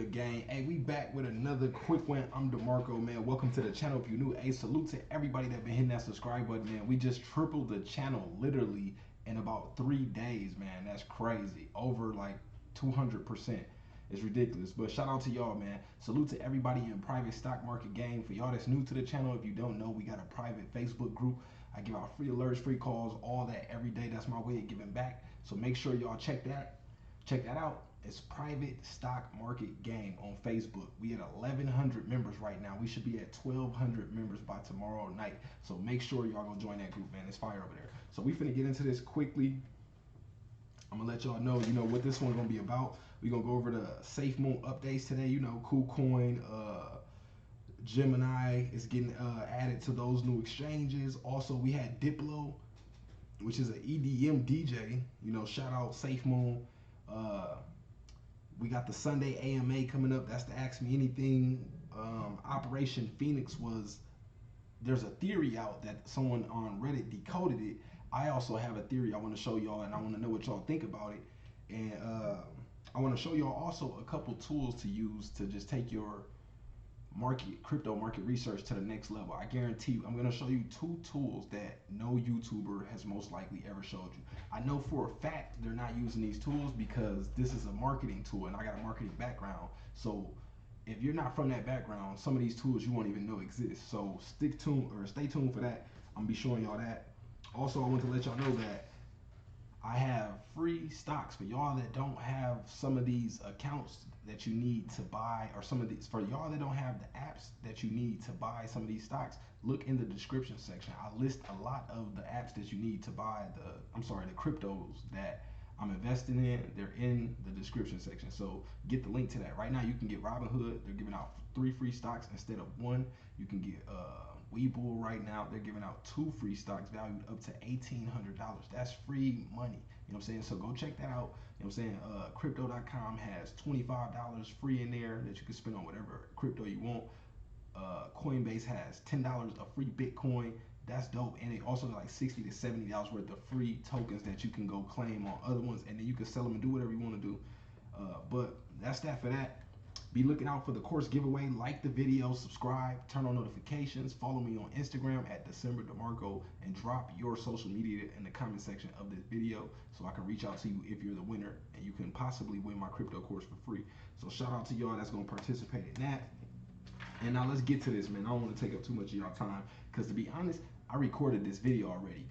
good, gang? Hey, we back with another quick one. I'm DeMarco, man. Welcome to the channel. If you're new, hey, salute to everybody that been hitting that subscribe button, man. We just tripled the channel literally in about 3 days, man. That's crazy. Over like 200%. It's ridiculous. But shout out to y'all, man. Salute to everybody in private stock market game. For y'all that's new to the channel, if you don't know, we got a private Facebook group. I give out free alerts, free calls, all that every day. That's my way of giving back. So make sure y'all check that out. It's private stock market game on Facebook. We at 1,100 members right now. We should be at 1,200 members by tomorrow night. So make sure y'all go join that group, man. It's fire over there. So we finna get into this quickly. I'm gonna let y'all know, what this one gonna be about. We gonna go over the SafeMoon updates today. KuCoin, Gemini is getting added to those new exchanges. Also, we had Diplo, which is an EDM DJ. Shout out SafeMoon. We got the Sunday AMA coming up. That's the Ask Me Anything. Operation Phoenix there's a theory out that someone on Reddit decoded it. I also have a theory I want to show y'all, and I want to know what y'all think about it. And I want to show y'all also a couple tools to use to just take your crypto market research to the next level. I guarantee you, I'm going to show you 2 tools that no YouTuber has most likely ever showed you. I know for a fact they're not using these tools because this is a marketing tool and I got a marketing background. So if you're not from that background, some of these tools you won't even know exist. So stay tuned for that. I'm gonna be showing y'all that. Also, I want to let y'all know that I have free stocks for y'all that don't have some of these accounts that you need to buy, or some of these, for y'all that don't have the apps that you need to buy some of these stocks. Look in the description section. I list a lot of the apps that you need to buy the cryptos that I'm investing in. They're in the description section. So get the link to that. Right now you can get Robinhood. They're giving out 3 free stocks instead of 1. You can get Webull right now. They're giving out 2 free stocks valued up to $1,800. That's free money. You know what I'm saying? So go check that out. You know what I'm saying? Crypto.com has $25 free in there that you can spend on whatever crypto you want. Coinbase has $10 of free Bitcoin. That's dope. And they also got like $60 to $70 worth of free tokens that you can go claim on other ones, and then you can sell them and do whatever you want to do. But that's that for that. Be looking out for the course giveaway. Like the video, subscribe, turn on notifications, follow me on Instagram at DecemberDeMarco, and drop your social media in the comment section of this video so I can reach out to you if you're the winner and you can possibly win my crypto course for free. So shout out to y'all that's going to participate in that. And now let's get to this, man. I don't want to take up too much of y'all time because, to be honest, I recorded this video already.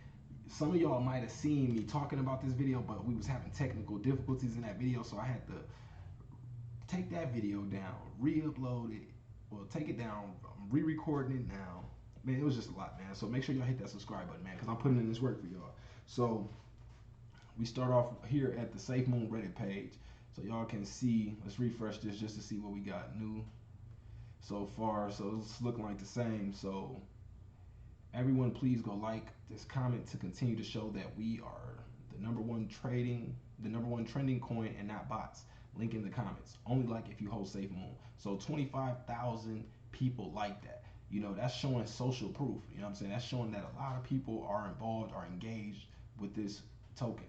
Some of y'all might have seen me talking about this video, but we was having technical difficulties in that video, so I had to take that video down, re-upload it, well, take it down, I'm re-recording it now. Man, it was just a lot, man. So make sure y'all hit that subscribe button, man, because I'm putting in this work for y'all. So we start off here at the SafeMoon Reddit page. So y'all can see, let's refresh this just to see what we got new so far. So it's looking like the same. So everyone, please go like this comment to continue to show that we are the number one trending coin and not bots. Link in the comments. Only like if you hold SafeMoon. So 25,000 people like that. That's showing social proof. You know what I'm saying? That's showing that a lot of people are involved, are engaged with this token.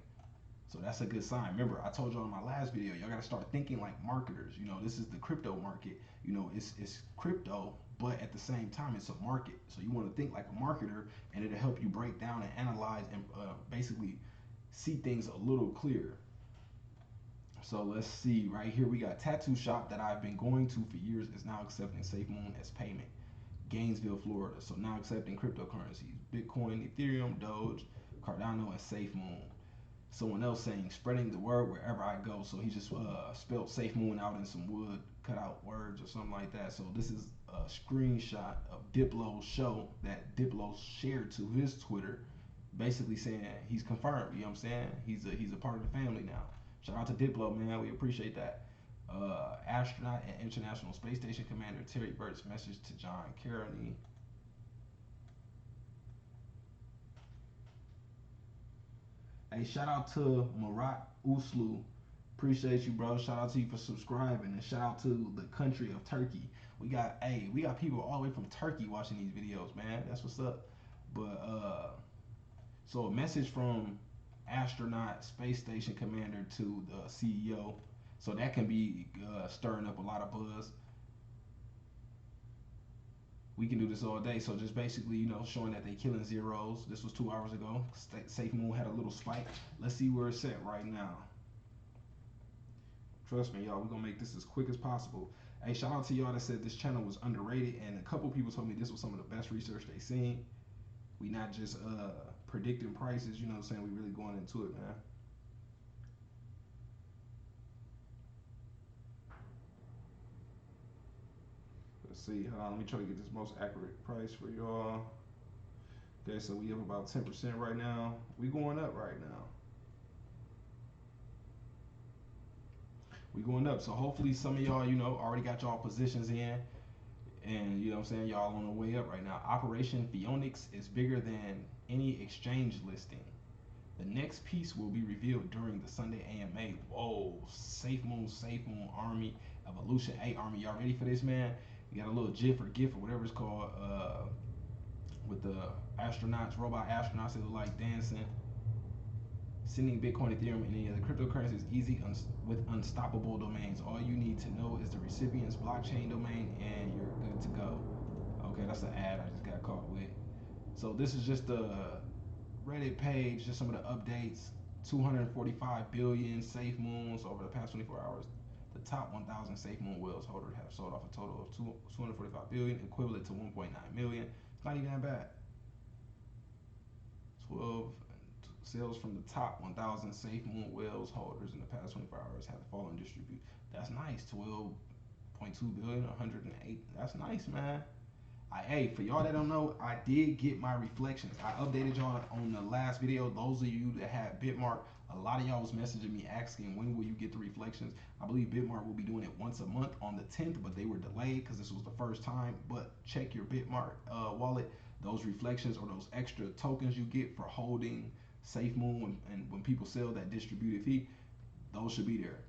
So that's a good sign. Remember, I told y'all in my last video, y'all gotta start thinking like marketers. This is the crypto market. It's crypto, but at the same time, it's a market. So you want to think like a marketer, and it'll help you break down and analyze and basically see things a little clearer. So let's see, right here we got tattoo shop that I've been going to for years is now accepting SafeMoon as payment. Gainesville, Florida. So now accepting cryptocurrencies. Bitcoin, Ethereum, Doge, Cardano, and SafeMoon. Someone else saying spreading the word wherever I go. So he just spelled SafeMoon out in some wood, cut out words or something like that. So this is a screenshot of Diplo's show that Diplo shared to his Twitter, basically saying he's confirmed. You know what I'm saying? He's a part of the family now. Shout out to Diplo, man. We appreciate that. Astronaut and International Space Station Commander Terry Burt's message to John Carney. Hey, shout out to Marat Uslu. Appreciate you, bro. Shout out to you for subscribing, and shout out to the country of Turkey. We got people all the way from Turkey watching these videos, man. That's what's up. But so a message from Astronaut Space Station Commander to the CEO So that can be stirring up a lot of buzz. We can do this all day. So just basically, showing that they killing zeros. This was 2 hours ago. SafeMoon had a little spike. Let's see where it's at right now. Trust me, y'all. We're gonna make this as quick as possible. Hey, shout out to y'all that said this channel was underrated, and a couple people told me this was some of the best research they seen. We not just predicting prices. You know what I'm saying? We really going into it, man. Let's see. Hold on. Let me try to get this most accurate price for y'all. Okay, so we up about 10% right now. We going up right now. We going up. So hopefully some of y'all, already got y'all positions in. And you know what I'm saying? Y'all on the way up right now. Operation Phoenix is bigger than any exchange listing. The next piece will be revealed during the Sunday AMA. Whoa, SafeMoon Army, Evolution. Hey, Army, y'all ready for this, man? You got a little GIF or GIF or whatever it's called with the astronauts, robot astronauts that look like dancing. Sending Bitcoin, Ethereum, and any other cryptocurrency is easy with unstoppable domains. All you need to know is the recipient's blockchain domain, and you're good to go. Okay, that's an ad I just got caught with. So this is just the Reddit page, just some of the updates. 245 billion SafeMoons over the past 24 hours. The top 1,000 SafeMoon whales holders have sold off a total of 245 billion, equivalent to 1.9 million. It's not even that bad. 12 sales from the top 1,000 SafeMoon whales holders in the past 24 hours have fallen distribute. That's nice. 12.2 billion, 108. That's nice, man. Hey, for y'all that don't know, I did get my reflections. I updated y'all on the last video. Those of you that had Bitmark, a lot of y'all was messaging me asking when will you get the reflections. I believe Bitmark will be doing it once a month on the 10th, but they were delayed because this was the first time. But check your Bitmark wallet. Those reflections or those extra tokens you get for holding SafeMoon and when people sell that distributed fee, those should be there.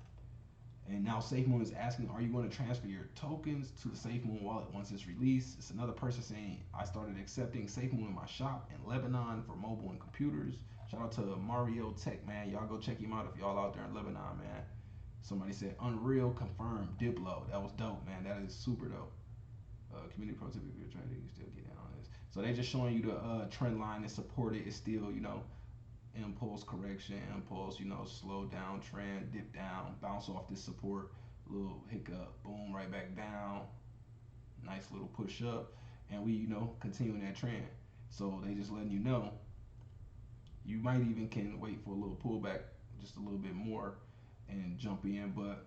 And now SafeMoon is asking, are you going to transfer your tokens to the SafeMoon wallet once it's released? It's another person saying, I started accepting SafeMoon in my shop in Lebanon for mobile and computers. Shout out to Mario Tech, man. Y'all go check him out if y'all out there in Lebanon, man. Somebody said, Unreal confirmed Diplo. That was dope, man. That is super dope. Community pro tip, if you're trading, you still get in on this. So they just showing you the trend line that's supported. It's still, impulse correction, impulse, slow down trend, dip down, bounce off this support, little hiccup, boom, right back down, nice little push up, and we, continuing that trend. So they just letting you know, you might even can wait for a little pullback, just a little bit more, and jump in, but.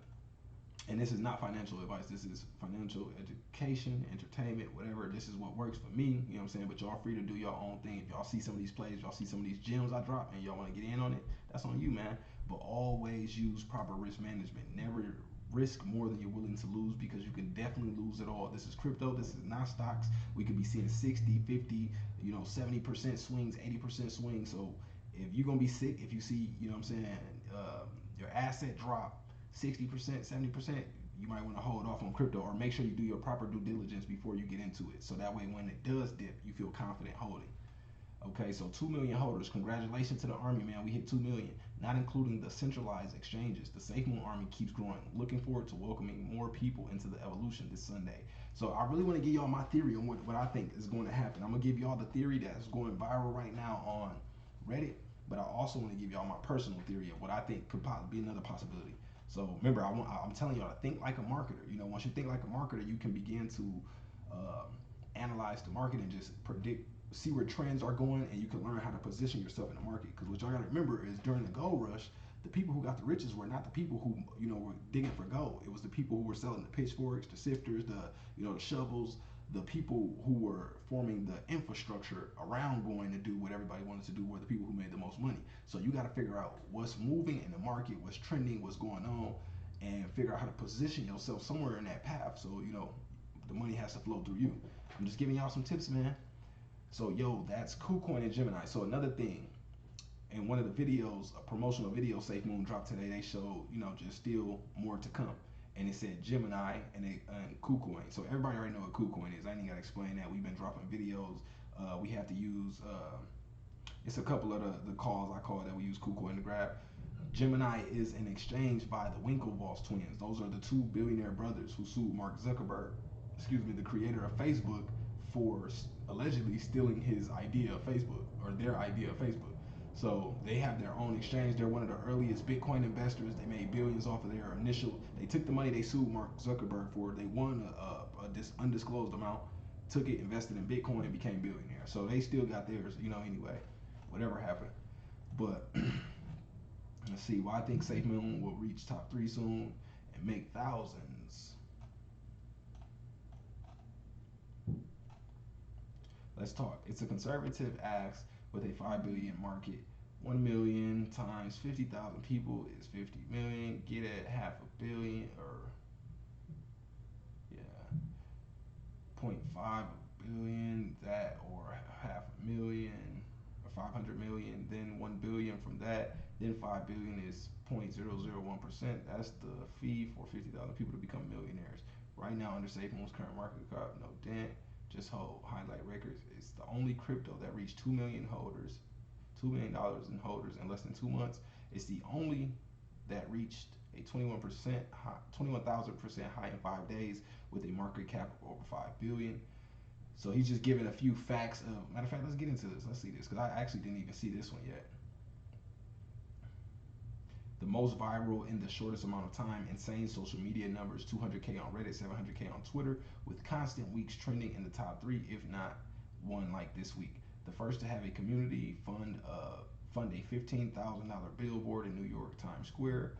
And this is not financial advice. This is financial education, entertainment, whatever. This is what works for me. You know what I'm saying? But y'all free to do your own thing. If y'all see some of these plays, y'all see some of these gems I drop, and y'all want to get in on it, that's on you, man. But always use proper risk management. Never risk more than you're willing to lose because you can definitely lose it all. This is crypto. This is not stocks. We could be seeing 60, 50, 70% swings, 80% swings. So if you're going to be sick, if you see, your asset drop 60%, 70%, you might want to hold off on crypto or make sure you do your proper due diligence before you get into it. So that way when it does dip, you feel confident holding. Okay, so 2 million holders. Congratulations to the Army, man. We hit 2 million, not including the centralized exchanges. The SafeMoon Army keeps growing. Looking forward to welcoming more people into the evolution this Sunday. So I really want to give y'all my theory on what I think is going to happen. I'm going to give y'all the theory that's going viral right now on Reddit, but I also want to give y'all my personal theory of what I think could be another possibility. So remember, I'm telling y'all to think like a marketer. Once you think like a marketer, you can begin to analyze the market and just predict, see where trends are going, and you can learn how to position yourself in the market. Because what y'all gotta remember is during the gold rush, the people who got the riches were not the people who were digging for gold. It was the people who were selling the pitchforks, the sifters, the shovels, the people who were forming the infrastructure around going to do what everybody wanted to do were the people who made the most money. So you got to figure out what's moving in the market, what's trending, what's going on, and figure out how to position yourself somewhere in that path. So, the money has to flow through you. I'm just giving y'all some tips, man. So, that's KuCoin and Gemini. So another thing, in one of the videos, a promotional video SafeMoon dropped today, they showed, just still more to come. And it said Gemini and KuCoin. So everybody already know what KuCoin is. I ain't even got to explain that. We've been dropping videos. We have to use, it's a couple of the calls I call that we use KuCoin to grab. Gemini is an exchange by the Winklevoss twins. Those are the two billionaire brothers who sued Mark Zuckerberg, the creator of Facebook, for allegedly stealing his idea of Facebook, or their idea of Facebook. So they have their own exchange. They're one of the earliest Bitcoin investors. They made billions off of their initial. They took the money they sued Mark Zuckerberg for. They won this undisclosed amount, took it, invested in Bitcoin, and became billionaires. So they still got theirs, anyway, whatever happened. But let's see. Well, I think SafeMoon will reach top 3 soon and make thousands. Let's talk. It's a conservative ask with a 5 billion market. 1 million times 50,000 people is 50 million. Get at half a billion, or yeah, 0.5 billion, that, or half a million, or 500 million, then 1 billion from that, then 5 billion is 0.001%. That's the fee for 50,000 people to become millionaires. Right now, under SafeMoon's current market cap, no dent, just hold, highlight records. It's the only crypto that reached 2 million holders, $2 million in holders in less than 2 months. It's the only that reached a 21,000% high in 5 days with a market cap of over 5 billion. So he's just giving a few facts. Matter of fact, let's get into this. Let's see this, because I actually didn't even see this one yet. The most viral in the shortest amount of time, insane social media numbers, 200K on Reddit, 700K on Twitter, with constant weeks trending in the top 3, if not one like this week. The first to have a community fund a $15,000 billboard in New York Times Square.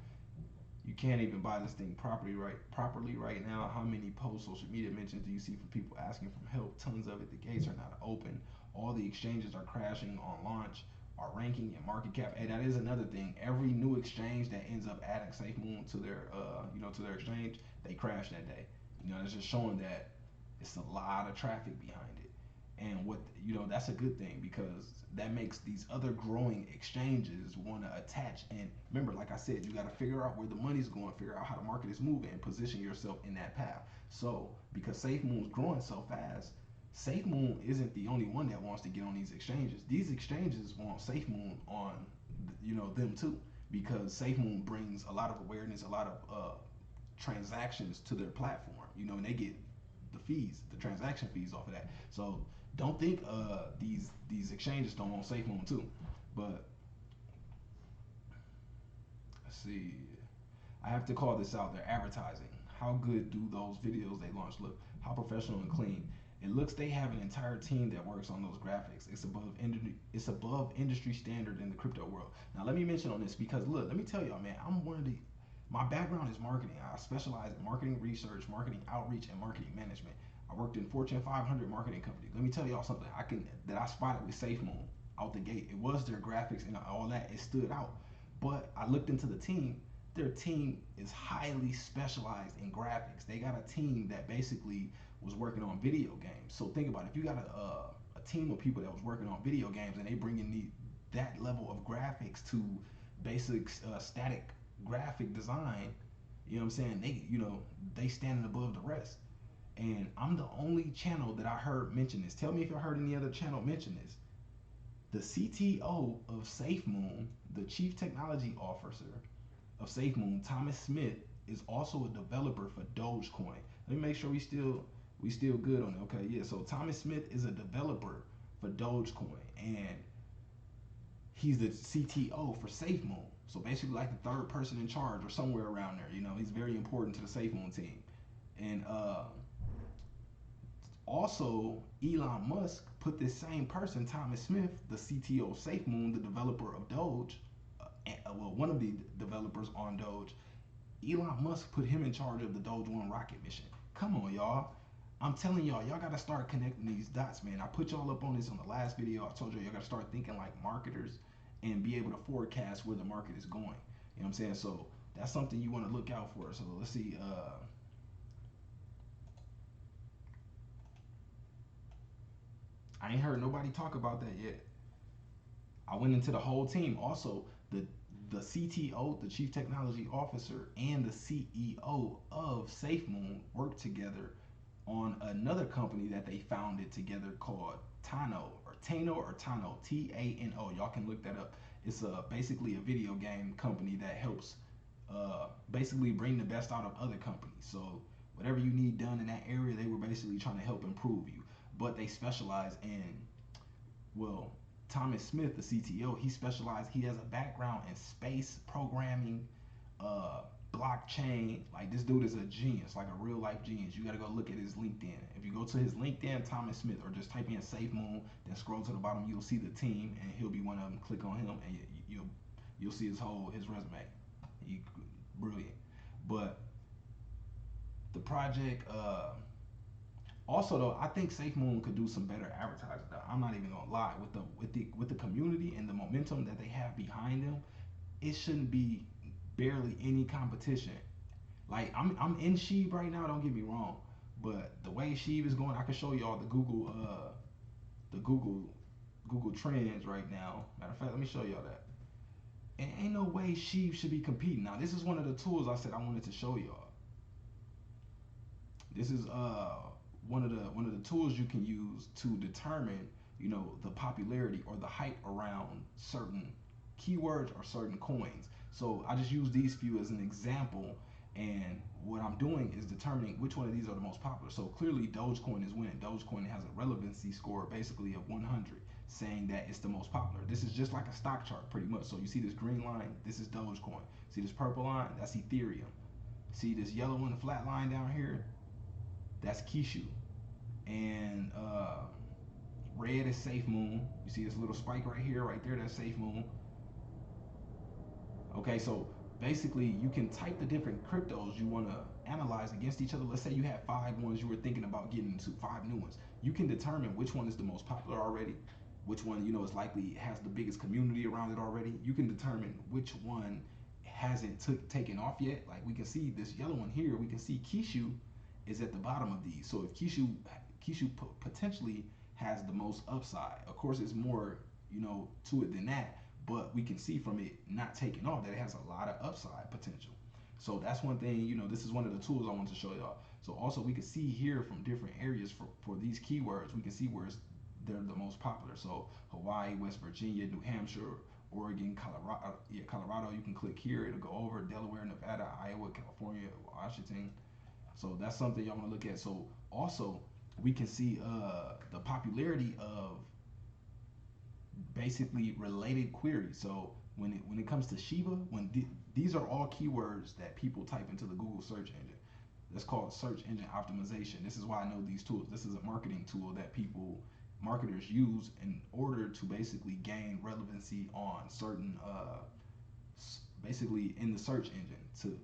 You can't even buy this thing properly right now. How many posts, social media mentions do you see from people asking for help? Tons of it. The gates are not open. All the exchanges are crashing on launch. Our ranking and market cap. Hey, that is another thing. Every new exchange that ends up adding SafeMoon to their, to their exchange, they crash that day. It's just showing that it's a lot of traffic behind it. And that's a good thing, because that makes these other growing exchanges want to attach. And remember, like I said, you got to figure out where the money's going, figure out how the market is moving, and position yourself in that path. So, because SafeMoon's growing so fast, SafeMoon isn't the only one that wants to get on these exchanges. These exchanges want SafeMoon on, them too, because SafeMoon brings a lot of awareness, a lot of transactions to their platform, and they get the transaction fees off of that. So don't think these exchanges don't want SafeMoon too. But let's see. I have to call this out. They're advertising. How good do those videos they launched look? How professional and clean? It looks they have an entire team that works on those graphics. It's above industry standard in the crypto world. Now let me mention on this, because look, let me tell y'all, man, my background is marketing. I specialize in marketing research, marketing outreach, and marketing management. I worked in Fortune 500 marketing companies. Let me tell y'all something that I spotted with SafeMoon out the gate. It was their graphics and all that. It stood out. But I looked into the team. Their team is highly specialized in graphics. They got a team that basically was working on video games. So think about it. If you got a team of people that was working on video games, and they bring in that level of graphics to basic static graphic design, you know what I'm saying? They standing above the rest. And I'm the only channel that I heard mention this. Tell me if you heard any other channel mention this. The CTO of SafeMoon, the Chief Technology Officer of SafeMoon, Thomas Smith, is also a developer for Dogecoin. Let me make sure we still good on it. Okay, yeah. So Thomas Smith is a developer for Dogecoin, and he's the CTO for SafeMoon. So basically, like the third person in charge, or somewhere around there. He's very important to the SafeMoon team. And also, Elon Musk put this same person, Thomas Smith, the CTO of SafeMoon, the developer of Doge, one of the developers on Doge. Elon Musk put him in charge of the Doge 1 rocket mission. Come on, y'all. I'm telling y'all got to start connecting these dots, man. I put y'all up on this on the last video. I told y'all got to start thinking like marketers and be able to forecast where the market is going. You know what I'm saying? So that's something you want to look out for. So let's see. I ain't heard nobody talk about that yet. I went into the whole team. Also, the CTO, the Chief Technology Officer, and the CEO of SafeMoon worked together on another company that they founded together called Tano, Tano, Tano. Y'all can look that up. It's basically a video game company that helps basically bring the best out of other companies. So whatever you need done in that area, they were basically trying to help improve you. But they specialize in, well, Thomas Smith, the CTO, he has a background in space programming, uh, blockchain. Like this dude is a genius, like a real life genius. You got to go look at his LinkedIn. If you go to his LinkedIn, Thomas Smith, or just type in SafeMoon, then scroll to the bottom, you'll see the team, and he'll be one of them. Click on him, and you'll see his resume. He brilliant. But the project, also though, I think SafeMoon could do some better advertising. Though. I'm not even gonna lie, with the community and the momentum that they have behind them, it shouldn't be barely any competition. Like I'm in Sheeb right now. Don't get me wrong, but the way Sheeb is going, I can show y'all the Google Trends right now. Matter of fact, let me show y'all that. And ain't no way Sheeb should be competing. Now this is one of the tools I said I wanted to show y'all. This is one of the tools you can use to determine, the popularity or the hype around certain keywords or certain coins. So I just use these few as an example, and what I'm doing is determining which one of these are the most popular. So clearly Dogecoin is winning. Dogecoin has a relevancy score basically of 100, saying that it's the most popular. This is just like a stock chart pretty much. So you see this green line, this is Dogecoin. See this purple line, that's Ethereum. See this yellow one, the flat line down here, that's Kishu. And red is SafeMoon. You see this little spike right here, right there, that's SafeMoon. Okay, so basically you can type the different cryptos you want to analyze against each other. Let's say you have 5 ones you were thinking about getting into, 5 new ones. You can determine which one is the most popular already, which one is likely has the biggest community around it already. You can determine which one hasn't taken off yet. Like we can see this yellow one here. We can see Kishu is at the bottom of these. So if Kishu potentially has the most upside. Of course, it's more to it than that. But we can see from it not taking off that it has a lot of upside potential. So that's one thing, this is one of the tools I want to show y'all. So also we can see here from different areas for these keywords, we can see where they're the most popular. So Hawaii, West Virginia, New Hampshire, Oregon, Colorado, you can click here, it'll go over Delaware, Nevada, Iowa, California, Washington. So that's something y'all want to look at. So also we can see the popularity of basically related queries. So when it comes to Shiba, these are all keywords that people type into the Google search engine. That's called search engine optimization. This is why I know these tools. This is a marketing tool that marketers use in order to basically gain relevancy on certain basically in the search engine, to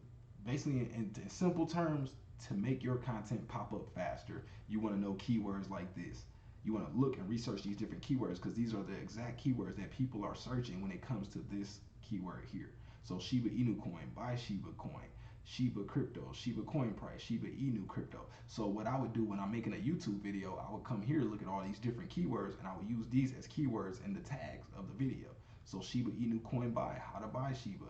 basically in simple terms, to make your content pop up faster. You want to know keywords like this. You want to look and research these different keywords because these are the exact keywords that people are searching when it comes to this keyword here. So Shiba Inu coin, buy Shiba coin, Shiba crypto, Shiba coin price, Shiba Inu crypto. So what I would do when I'm making a YouTube video, I would come here, look at all these different keywords, and I would use these as keywords in the tags of the video. So Shiba Inu coin buy, how to buy Shiba,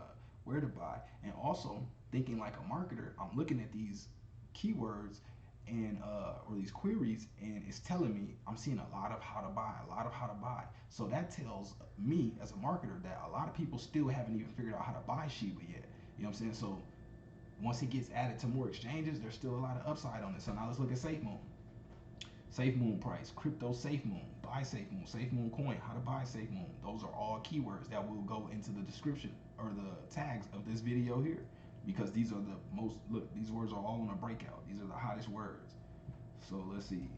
where to buy, and also thinking like a marketer, I'm looking at these keywords and or these queries, and it's telling me I'm seeing a lot of how to buy, so that tells me as a marketer that a lot of people still haven't even figured out how to buy Shiba yet. You know what I'm saying? So once it gets added to more exchanges, there's still a lot of upside on it. So now let's look at SafeMoon price, crypto SafeMoon, buy SafeMoon, SafeMoon coin, how to buy SafeMoon. Those are all keywords that will go into the description or the tags of this video here, because these are the most, look, these words are all on a breakout. These are the hottest words. So let's see,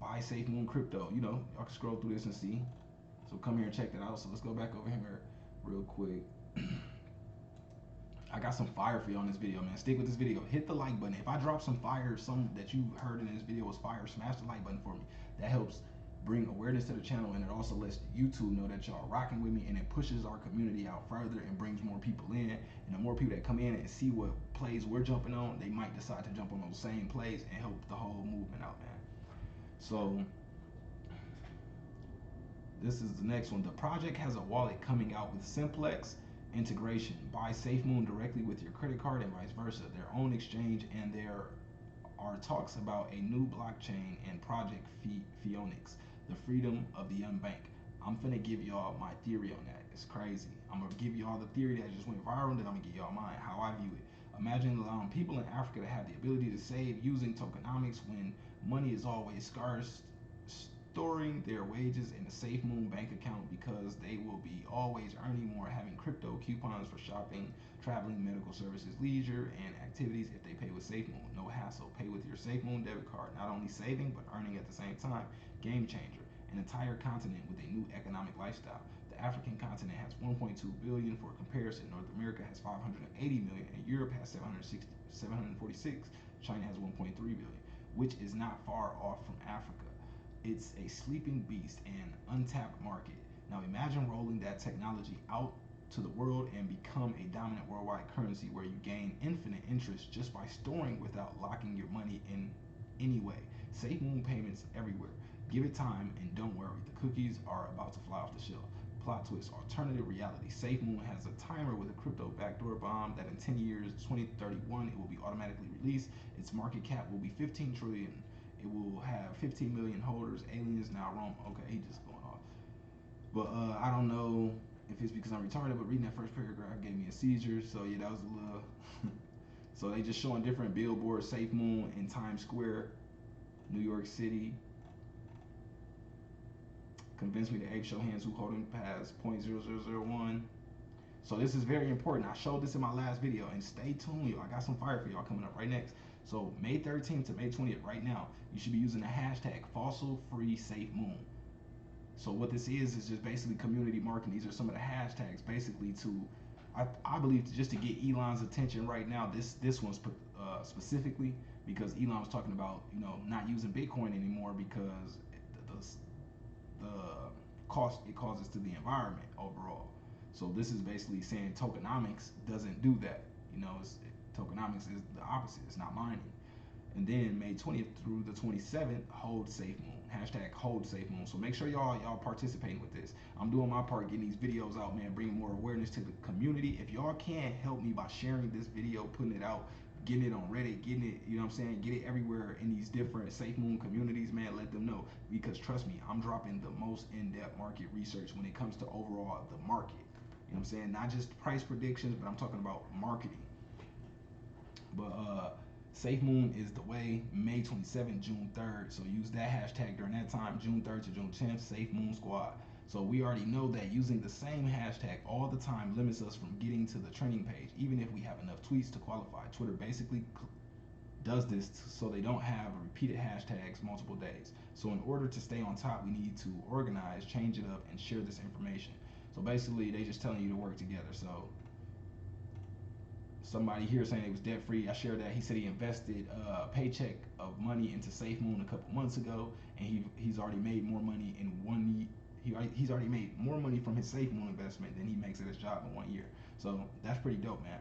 buy SafeMoon crypto. Y'all can scroll through this and see. So come here and check that out. So let's go back over here real quick. I got some fire for you on this video, man. Stick with this video. Hit the like button. If I drop some fire, some that you heard in this video was fire, smash the like button for me. That helps bring awareness to the channel, and it also lets YouTube know that y'all rocking with me, and it pushes our community out further and brings more people in. And the more people that come in and see what plays we're jumping on, they might decide to jump on those same plays and help the whole movement out, man. So this is the next one. The project has a wallet coming out with Simplex integration. Buy SafeMoon directly with your credit card and vice versa. Their own exchange, and there are talks about a new blockchain and Project Phoenix, the freedom of the unbanked. I'm finna give y'all my theory on that. It's crazy. I'm gonna give y'all the theory that just went viral, then I'm gonna give y'all mine, how I view it. Imagine allowing people in Africa to have the ability to save using tokenomics when money is always scarce, storing their wages in a SafeMoon bank account because they will be always earning more having crypto coupons for shopping, traveling, medical services, leisure, and activities if they pay with SafeMoon. No hassle. Pay with your SafeMoon debit card. Not only saving, but earning at the same time. Game changer. An entire continent with a new economic lifestyle. The African continent has 1.2 billion for comparison. North America has 580 million, and Europe has 746. China has 1.3 billion, which is not far off from Africa. It's a sleeping beast and untapped market. Now imagine rolling that technology out to the world and become a dominant worldwide currency where you gain infinite interest just by storing without locking your money in any way. SafeMoon payments everywhere. Give it time and don't worry, the cookies are about to fly off the shelf. Plot twist, alternative reality. SafeMoon has a timer with a crypto backdoor bomb that in 10 years, 2031, it will be automatically released. Its market cap will be 15 trillion. It will have 15 million holders. Aliens now roam. Okay, he just going off. But I don't know if it's because I'm retarded, but reading that first paragraph gave me a seizure. So yeah, that was a little. So they just showing different billboards, SafeMoon in Times Square, New York City. Convince me to ape show hands who holding past 0.0001. So this is very important. I showed this in my last video, and stay tuned, y'all. I got some fire for y'all coming up right next. So May 13th to May 20th, right now, you should be using the hashtag fossil free SafeMoon. So what this is just basically community marketing. These are some of the hashtags basically to, I believe, just to get Elon's attention right now. This one's specifically because Elon was talking about not using Bitcoin anymore because the cost it causes to the environment overall. So this is basically saying tokenomics doesn't do that. Tokenomics is the opposite. It's not mining. And then May 20th through the 27th, hold SafeMoon. Hashtag hold SafeMoon. So make sure y'all participating with this. I'm doing my part, getting these videos out, man, bringing more awareness to the community. If y'all can help me by sharing this video, putting it out, getting it on Reddit, getting it, you know what I'm saying, get it everywhere in these different SafeMoon communities, man, let them know. Because trust me, I'm dropping the most in-depth market research when it comes to overall the market. You know what I'm saying? Not just price predictions, but I'm talking about marketing. But SafeMoon is the way. May 27th, June 3rd. So use that hashtag during that time, June 3rd to June 10th, SafeMoon Squad. So we already know that using the same hashtag all the time limits us from getting to the trending page, even if we have enough tweets to qualify. Twitter basically does this so they don't have repeated hashtags multiple days. So in order to stay on top, we need to organize, change it up, and share this information. So basically, they just telling you to work together. So somebody here saying it was debt free. I shared that. He said he invested a paycheck of money into SafeMoon a couple months ago, and he's already made more money in 1 year. He's already made more money from his SafeMoon investment than he makes at his job in 1 year. So that's pretty dope, man.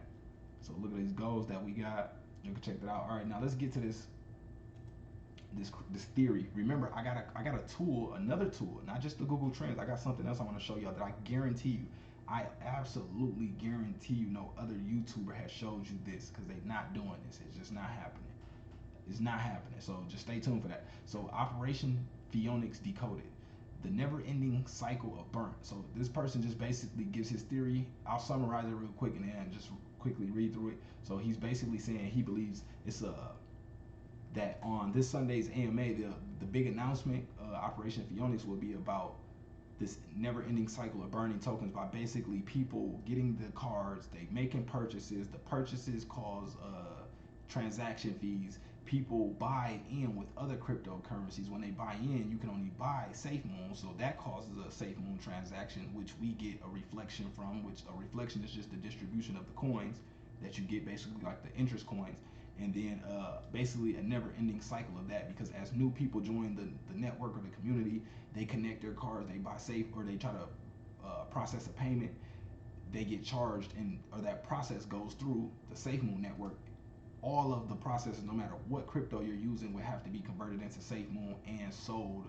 So look at these goals that we got. You can check that out. All right, now let's get to this theory. Remember, I got a tool, another tool, not just the Google Trends. I got something else I want to show y'all that I guarantee you. I absolutely guarantee you no other YouTuber has showed you this, because they're not doing this. It's just not happening. It's not happening. So just stay tuned for that. So Operation Phoenix Decoded. The never-ending cycle of burn. So this person just basically gives his theory. I'll summarize it real quick and then just quickly read through it. So he's basically saying he believes it's that on this Sunday's AMA, the big announcement, Operation Phoenix, will be about this never-ending cycle of burning tokens by basically people getting the cards, they making purchases. The purchases cause transaction fees. People buy in with other cryptocurrencies. When they buy in, you can only buy SafeMoon, so that causes a SafeMoon transaction, which we get a reflection from, which a reflection is just the distribution of the coins that you get, basically like the interest coins. And then basically a never-ending cycle of that, because as new people join the network or the community, they connect their cards, they buy safe, or they try to process a payment, they get charged, or that process goes through the SafeMoon network. All of the processes, no matter what crypto you're using, would have to be converted into SafeMoon and sold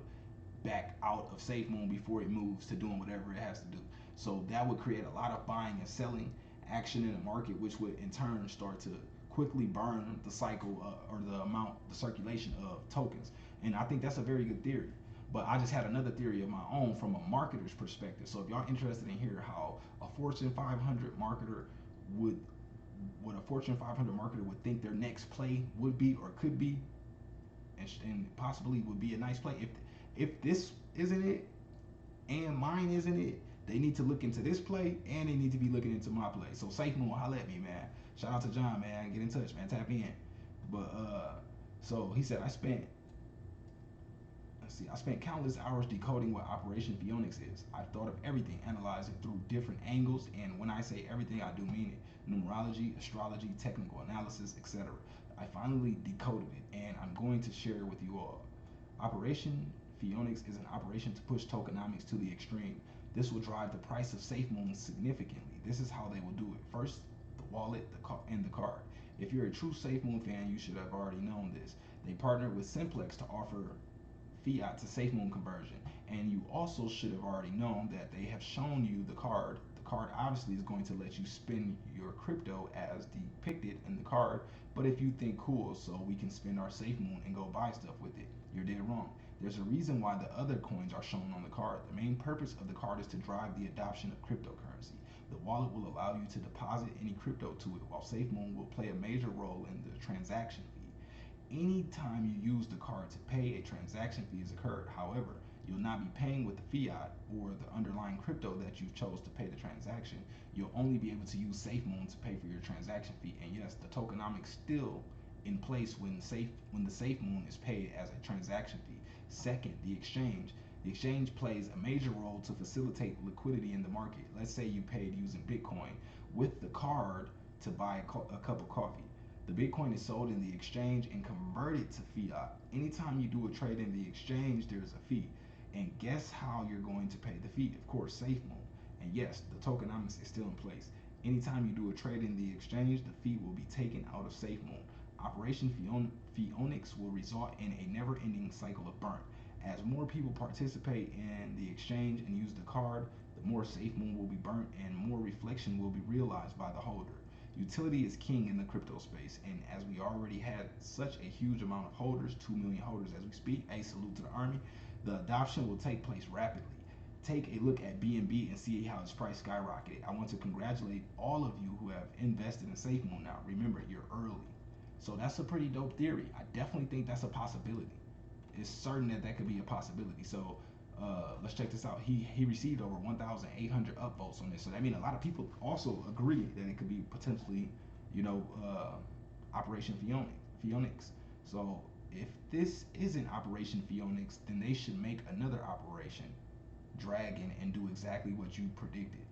back out of SafeMoon before it moves to doing whatever it has to do. So that would create a lot of buying and selling action in the market, which would in turn start to quickly burn the cycle or the circulation of tokens. And I think that's a very good theory. But I just had another theory of my own from a marketer's perspective. So if y'all interested in hear how a Fortune 500 marketer would, what a Fortune 500 marketer would think their next play would be or could be, and possibly would be a nice play. If this isn't it and mine isn't it, they need to look into this play and they need to be looking into my play. So SafeMoon, holla at me, man. Shout out to John, man. Get in touch, man. Tap in. But so he said I spent countless hours decoding what Operation Phoenix is. I've thought of everything, analyzed it through different angles, and when I say everything, I do mean it. Numerology, astrology, technical analysis, etc. I finally decoded it, and I'm going to share it with you all. Operation Phoenix is an operation to push tokenomics to the extreme. This will drive the price of SafeMoon significantly. This is how they will do it. First, the wallet, and the card. If you're a true SafeMoon fan, you should have already known this. They partnered with Simplex to offer fiat to SafeMoon conversion, and you also should have already known that they have shown you the card. The card obviously is going to let you spend your crypto as depicted in the card, but if you think cool, so we can spend our SafeMoon and go buy stuff with it, you're dead wrong. There's a reason why the other coins are shown on the card. The main purpose of the card is to drive the adoption of cryptocurrency. The wallet will allow you to deposit any crypto to it, while SafeMoon will play a major role in the transaction fee. Anytime you use the card to pay, a transaction fee is incurred. However, you'll not be paying with the fiat or the underlying crypto that you chose to pay the transaction. You'll only be able to use SafeMoon to pay for your transaction fee. And yes, the tokenomics still in place when the SafeMoon is paid as a transaction fee. Second, the exchange. The exchange plays a major role to facilitate liquidity in the market. Let's say you paid using Bitcoin with the card to buy a cup of coffee. The Bitcoin is sold in the exchange and converted to fiat. Anytime you do a trade in the exchange, there's a fee. And guess how you're going to pay the fee? Of course, SafeMoon. And yes, the tokenomics is still in place. Anytime you do a trade in the exchange, the fee will be taken out of SafeMoon. Operation Phoenix will result in a never-ending cycle of burn. As more people participate in the exchange and use the card, the more SafeMoon will be burnt and more reflection will be realized by the holder. Utility is king in the crypto space, and as we already had such a huge amount of holders, 2 million holders as we speak, a salute to the army, the adoption will take place rapidly. Take a look at BNB and see how its price skyrocketed. I want to congratulate all of you who have invested in SafeMoon now. Remember, you're early. So that's a pretty dope theory. I definitely think that's a possibility. It's certain that that could be a possibility. So let's check this out. He received over 1,800 upvotes on this. So that means a lot of people also agree that it could be potentially, Operation Phoenix. So if this isn't Operation Phoenix, then they should make another Operation Dragon and do exactly what you predicted.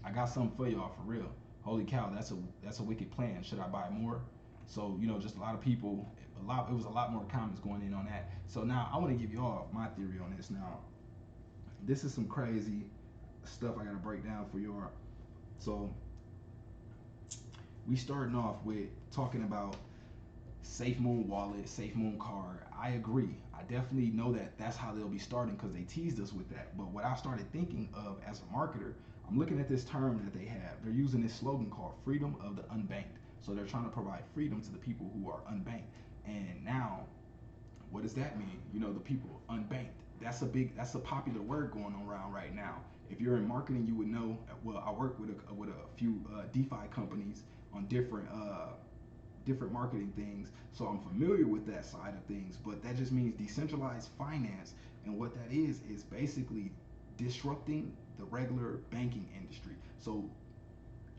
I got something for y'all for real. Holy cow, that's a wicked plan. Should I buy more? So just a lot of people. It was a lot more comments going in on that. So now I want to give you all my theory on this. Now, this is some crazy stuff I gotta break down for you. So we starting off with talking about SafeMoon wallet, SafeMoon card. I agree. I definitely know that that's how they'll be starting because they teased us with that. But what I started thinking of as a marketer, I'm looking at this term that they have. They're using this slogan called freedom of the unbanked. So they're trying to provide freedom to the people who are unbanked. And now, what does that mean? The people unbanked. That's a popular word going around right now. If you're in marketing, you would know. Well, I work with a few DeFi companies on different marketing things, so I'm familiar with that side of things. But that just means decentralized finance, and what that is basically disrupting the regular banking industry. So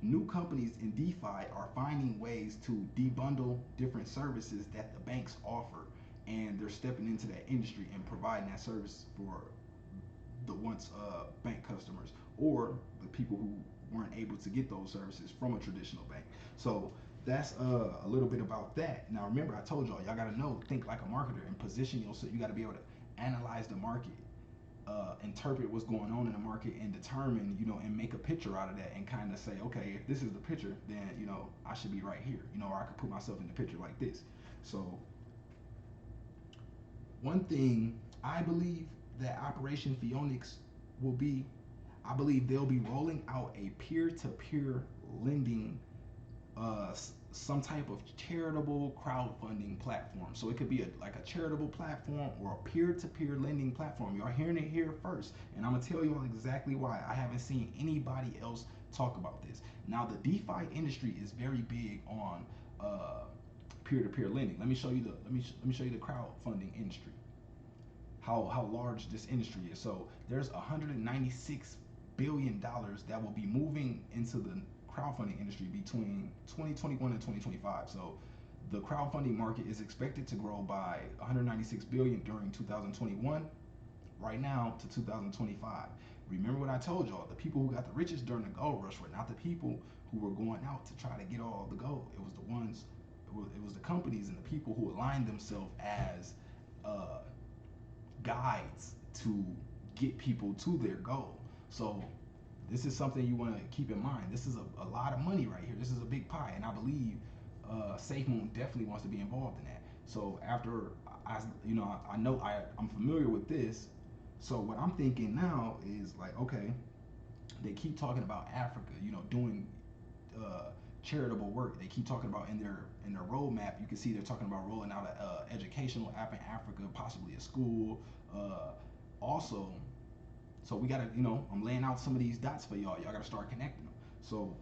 new companies in DeFi are finding ways to debundle different services that the banks offer, and they're stepping into that industry and providing that service for the once bank customers or the people who weren't able to get those services from a traditional bank. So that's a little bit about that. Now remember, I told y'all gotta think like a marketer and position yourself. You gotta be able to analyze the market, interpret what's going on in the market, and determine, and make a picture out of that, and kind of say, okay, if this is the picture, then I should be right here, or I could put myself in the picture like this. So one thing I believe that Operation Phoenix will be, I believe they'll be rolling out a peer-to-peer lending some type of charitable crowdfunding platform. So it could be like a charitable platform or a peer-to-peer lending platform. Y'all hearing it here first, and I'm gonna tell you all exactly why. I haven't seen anybody else talk about this. Now, the DeFi industry is very big on peer-to-peer lending. Let me show you the let me show you the crowdfunding industry. How large this industry is. So there's 196 billion dollars that will be moving into the crowdfunding industry between 2021 and 2025. So the crowdfunding market is expected to grow by 196 billion during 2021 right now to 2025. Remember what I told y'all, the people who got the richest during the gold rush were not the people who were going out to try to get all the gold. It was the ones, it was the companies and the people who aligned themselves as guides to get people to their goal. So this is something you want to keep in mind. This is a lot of money right here. This is a big pie, and I believe SafeMoon definitely wants to be involved in that. So after I know I'm familiar with this. So what I'm thinking now is like, okay, they keep talking about Africa, doing charitable work. They keep talking about in their roadmap. You can see they're talking about rolling out an educational app in Africa, possibly a school. Also, so we gotta, I'm laying out some of these dots for y'all. Y'all gotta start connecting them. So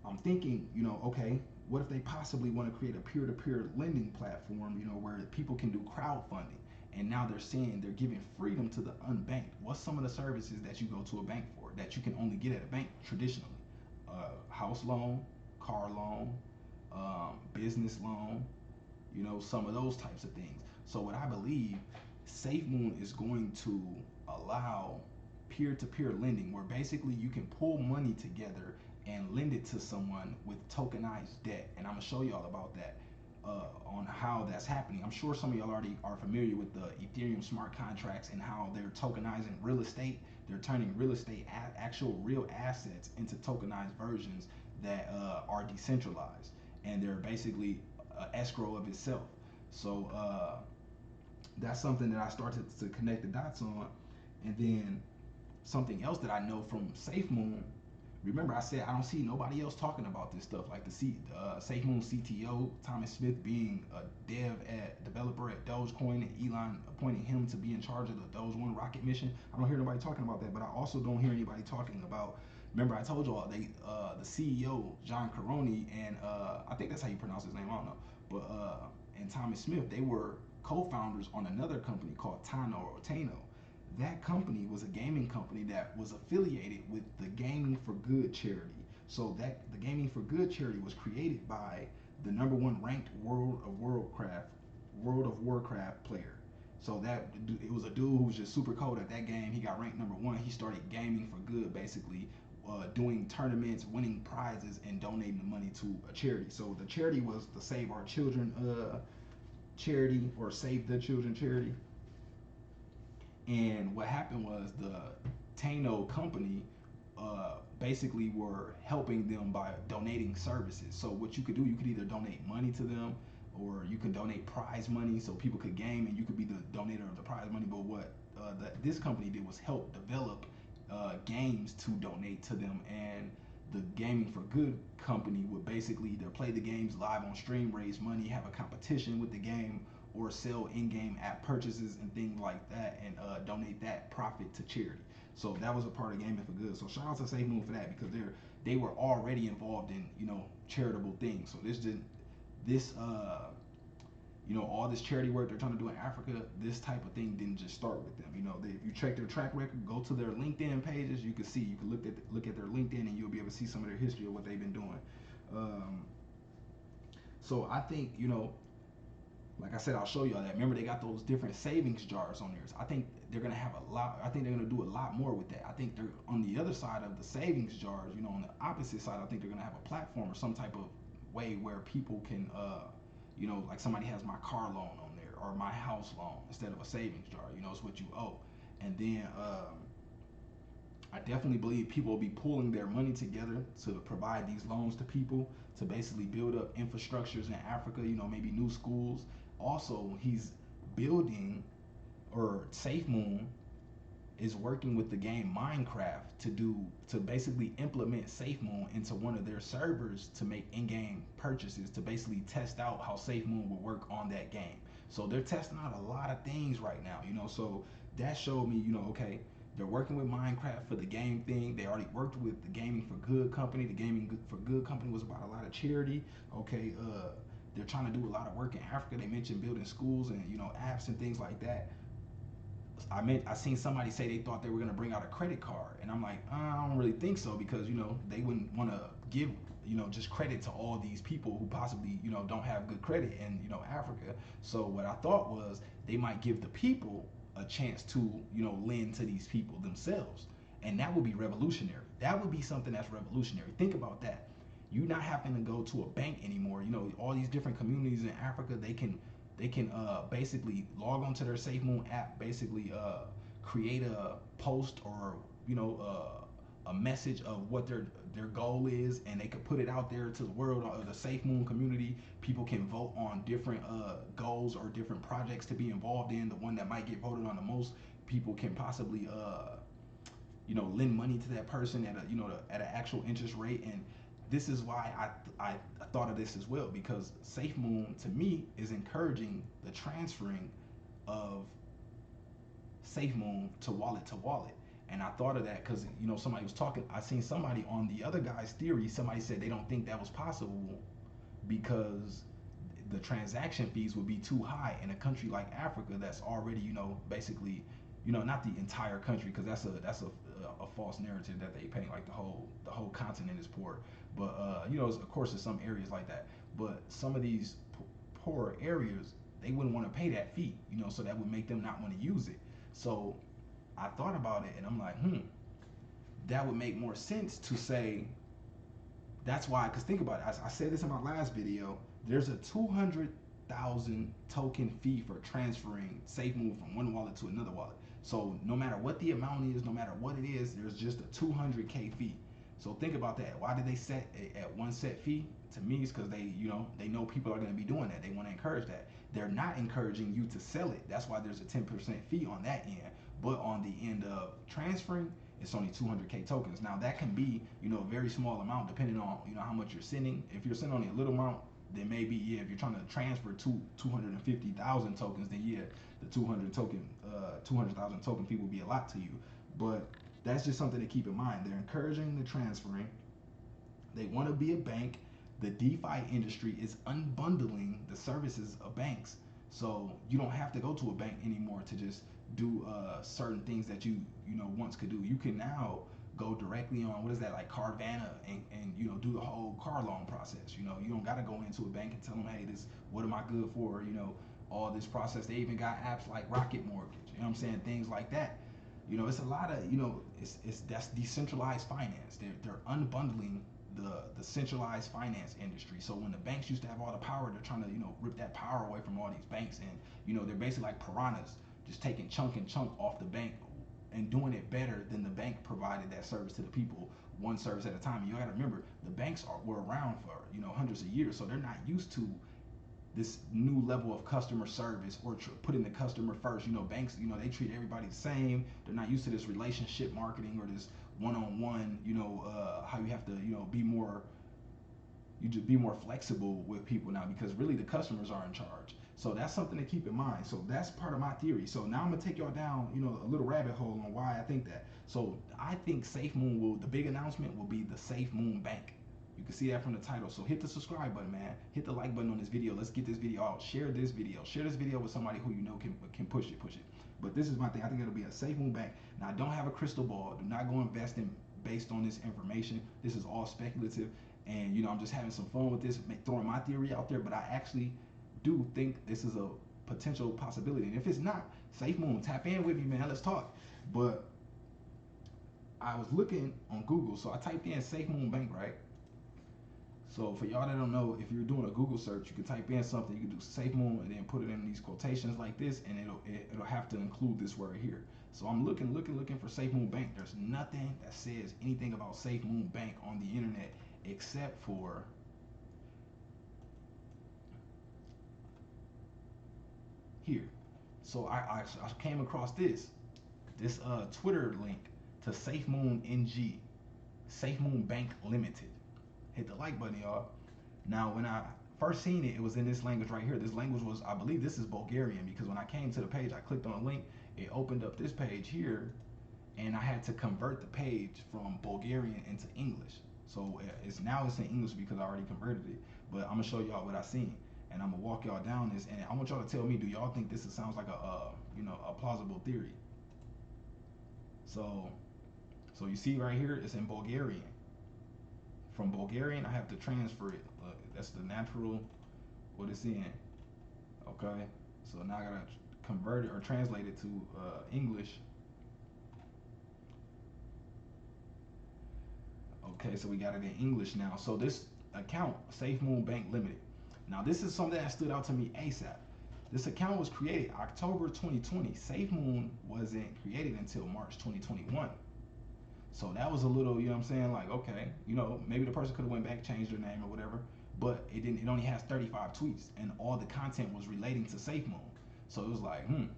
I'm thinking, okay, what if they possibly want to create a peer-to-peer lending platform, where people can do crowdfunding? And now they're saying they're giving freedom to the unbanked. What's some of the services that you go to a bank for that you can only get at a bank traditionally? House loan, car loan, business loan, some of those types of things. So what I believe, SafeMoon is going to allow peer-to-peer lending, where basically you can pull money together and lend it to someone with tokenized debt. And I'm gonna show y'all about that on how that's happening. I'm sure some of y'all already are familiar with the Ethereum smart contracts and how they're tokenizing real estate. They're turning real estate, actual real assets, into tokenized versions that are decentralized, and they're basically escrow of itself. So that's something that I started to connect the dots on. And then something else that I know from SafeMoon. Remember, I said I don't see nobody else talking about this stuff, like the SafeMoon CTO Thomas Smith being a developer at Dogecoin, and Elon appointing him to be in charge of the Doge One rocket mission. I don't hear nobody talking about that, but I also don't hear anybody talking about. Remember, I told y'all the CEO John Caroni and I think that's how you pronounce his name. I don't know, but and Thomas Smith, they were co-founders on another company called Tano. That company was a gaming company that was affiliated with the Gaming for Good charity. So that the Gaming for Good charity was created by the #1 ranked World of Warcraft player. So that it was a dude who was just super cold at that game. He got ranked #1. He started gaming for good, basically doing tournaments, winning prizes, and donating the money to a charity. So the charity was the Save Our Children charity, or Save the Children charity. And what happened was the Tano company basically were helping them by donating services. So what you could do, you could either donate money to them, or you can donate prize money so people could game and you could be the donator of the prize money. But what this company did was help develop games to donate to them. And the Gaming for Good company would basically either play the games live on stream, raise money, have a competition with the game, or sell in-game app purchases and things like that, and donate that profit to charity. So that was a part of Gaming for Good. So shout out to SafeMoon for that, because they were already involved in charitable things. So all this charity work they're trying to do in Africa, this type of thing didn't just start with them. If you check their track record, go to their LinkedIn pages, you can see, you can look at their LinkedIn, and you'll be able to see some of their history of what they've been doing. So I think, like I said, I'll show y'all that. Remember, they got those different savings jars on theirs. I think they're gonna have a lot. I think they're gonna do a lot more with that. I think they're on the other side of the savings jars. On the opposite side, I think they're gonna have a platform or some type of way where people can, like somebody has my car loan on there or my house loan instead of a savings jar. It's what you owe. And then I definitely believe people will be pooling their money together to provide these loans to people to basically build up infrastructures in Africa. Maybe new schools. Also, he's building, or SafeMoon is working with the game Minecraft to basically implement SafeMoon into one of their servers to make in-game purchases to basically test out how SafeMoon will work on that game. So they're testing out a lot of things right now, so that showed me, okay, they're working with Minecraft for the game thing. They already worked with the Gaming for Good company. The Gaming for Good company was about a lot of charity. Okay, they're trying to do a lot of work in Africa. They mentioned building schools and apps and things like that. I seen somebody say they thought they were gonna bring out a credit card, and I'm like, I don't really think so because they wouldn't want to give just credit to all these people who possibly don't have good credit in Africa. So what I thought was they might give the people a chance to lend to these people themselves, and that would be revolutionary. That would be something that's revolutionary. Think about that. You not having to go to a bank anymore. All these different communities in Africa, they can basically log onto their SafeMoon app, basically create a post or a message of what their goal is, and they could put it out there to the world of the SafeMoon community. People can vote on different goals or different projects to be involved in. The one that might get voted on the most, people can possibly lend money to that person at at an actual interest rate. And this is why I thought of this as well, because SafeMoon to me is encouraging the transferring of SafeMoon to wallet. And I thought of that because somebody was talking. I seen somebody on the other guy's theory. Somebody said they don't think that was possible because the transaction fees would be too high in a country like Africa that's already basically not the entire country, because that's a false narrative that they paint, like the whole continent is poor. But of course there's some areas like that, but some of these poor areas, they wouldn't want to pay that fee, so that would make them not want to use it. So I thought about it and I'm like, that would make more sense to say. That's why, because think about it. I said this in my last video. There's a 200,000 token fee for transferring SafeMoon from one wallet to another wallet. So no matter what the amount is, no matter what it is, there's just a 200K fee. So think about that. Why did they set it at one set fee? To me, it's because they know people are going to be doing that. They want to encourage that. They're not encouraging you to sell it. That's why there's a 10% fee on that end. But on the end of transferring, it's only 200K tokens. Now that can be a very small amount depending on how much you're sending. If you're sending only a little amount, then maybe if you're trying to transfer 250,000 tokens, then the 200,000 token fee will be a lot to you. But that's just something to keep in mind. They're encouraging the transferring. They want to be a bank. The DeFi industry is unbundling the services of banks, so you don't have to go to a bank anymore to just do certain things that you once could do. You can now go directly on, what is that, like Carvana, and do the whole car loan process. You don't got to go into a bank and tell them, hey, this, what am I good for? All this process. They even got apps like Rocket Mortgage. You know what I'm saying? Things like that. It's a lot of it's that's decentralized finance. They're unbundling the centralized finance industry. So when the banks used to have all the power, they're trying to rip that power away from all these banks, and they're basically like piranhas, just taking chunk and chunk off the bank and doing it better than the bank provided that service to the people, one service at a time. And you got to remember, the banks were around for hundreds of years, so they're not used to this new level of customer service or putting the customer first. Banks, they treat everybody the same. They're not used to this relationship marketing or this one-on-one, how you have to, you just be more flexible with people now, because really the customers are in charge. So that's something to keep in mind. So that's part of my theory. So now I'm gonna take y'all down, a little rabbit hole on why I think that. So I think SafeMoon the big announcement will be the SafeMoon Bank. You can see that from the title. So hit the subscribe button, man. Hit the like button on this video. Let's get this video out. Share this video. Share this video with somebody who can push it. But this is my thing. I think it'll be a SafeMoon Bank. Now, I don't have a crystal ball. Do not go investing based on this information. This is all speculative, and I'm just having some fun with this, throwing my theory out there. But I actually do think this is a potential possibility. And if it's not, SafeMoon, tap in with me, man. Let's talk. But I was looking on Google, so I typed in SafeMoon Bank, right? So for y'all that don't know, if you're doing a Google search, you can type in something. You can do SafeMoon and then put it in these quotations like this, and it'll have to include this word here. So I'm looking for SafeMoon Bank. There's nothing that says anything about SafeMoon Bank on the internet except for here. So I came across this. this Twitter link to SafeMoon NG, SafeMoon Bank Limited. Hit the like button, y'all. Now, when I first seen it, it was in this language right here. This language was, I believe this is Bulgarian, because when I came to the page, I clicked on a link, it opened up this page here, and I had to convert the page from Bulgarian into English. So it's in English because I already converted it. But I'm gonna show y'all what I seen, and I'm gonna walk y'all down this, and I want y'all to tell me, do y'all think this sounds like a plausible theory? So you see right here, it's in Bulgarian. From Bulgarian, I have to transfer it. Look, that's the natural what it's in. Okay, so now I gotta convert it or translate it to English. Okay, so we got it in English now. So this account, SafeMoon Bank Limited. Now this is something that stood out to me ASAP. This account was created October 2020. SafeMoon wasn't created until March 2021. So that was a little, you know what I'm saying? Like, okay, maybe the person could have went back, changed their name or whatever, but it didn't. It only has 35 tweets, and all the content was relating to SafeMoon. So it was like, you know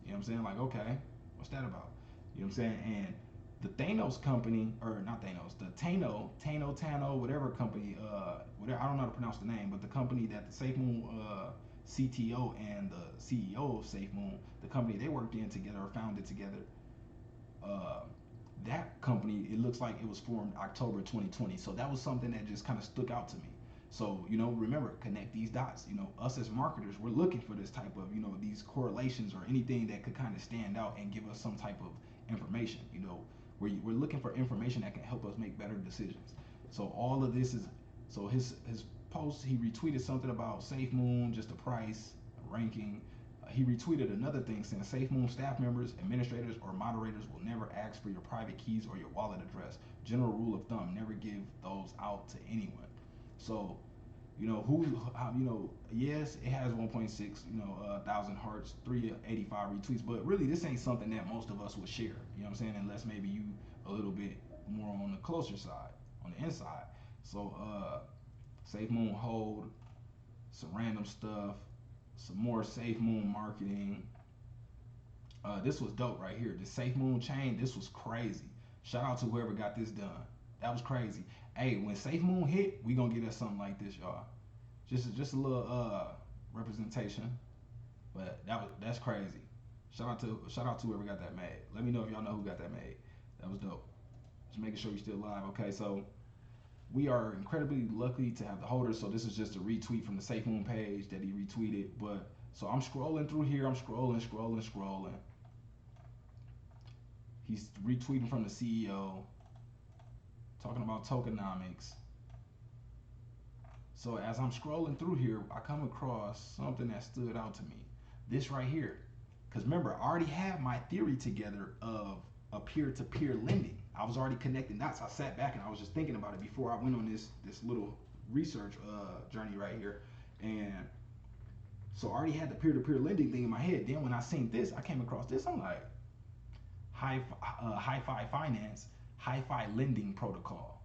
what I'm saying? Like, okay, what's that about? You know what I'm saying? And the Thanos company, or not Thanos, the Tano, whatever company, whatever, I don't know how to pronounce the name, but the company that the SafeMoon CTO and the CEO of SafeMoon, the company they worked in together or founded together, that company, it looks like it was formed October 2020. So that was something that just kind of stuck out to me. So, remember, connect these dots. Us as marketers, we're looking for this type of, these correlations or anything that could kind of stand out and give us some type of information. We're looking for information that can help us make better decisions. So all of this is, so his post, he retweeted something about SafeMoon, just the price, ranking. He retweeted another thing saying SafeMoon staff members, administrators, or moderators will never ask for your private keys or your wallet address. General rule of thumb, never give those out to anyone. So, yes, it has 1.6, thousand hearts, 385 retweets, but really this ain't something that most of us would share, you know what I'm saying? Unless maybe you a little bit more on the closer side, on the inside. So, SafeMoon hold, some random stuff, some more SafeMoon marketing. This was dope right here. The SafeMoon chain, this was crazy. Shout out to whoever got this done. That was crazy. Hey, when SafeMoon hit, we gonna get us something like this, y'all. Just a little representation, but that's crazy. Shout out to whoever got that made. Let me know if y'all know who got that made. That was dope. Just making sure you're still live. Okay, so we are incredibly lucky to have the holder. So this is just a retweet from the SafeMoon page that he retweeted. But so I'm scrolling through here. I'm scrolling. He's retweeting from the CEO, talking about tokenomics. So as I'm scrolling through here, I come across something that stood out to me. This right here. Because remember, I already had my theory together of a peer-to-peer lending. I was already connecting dots. I sat back and I was just thinking about it before I went on this little research journey right here. And so I already had the peer-to-peer lending thing in my head. Then when I seen this, I came across this. I'm like, Hi-Fi Finance, Hi-Fi Lending Protocol.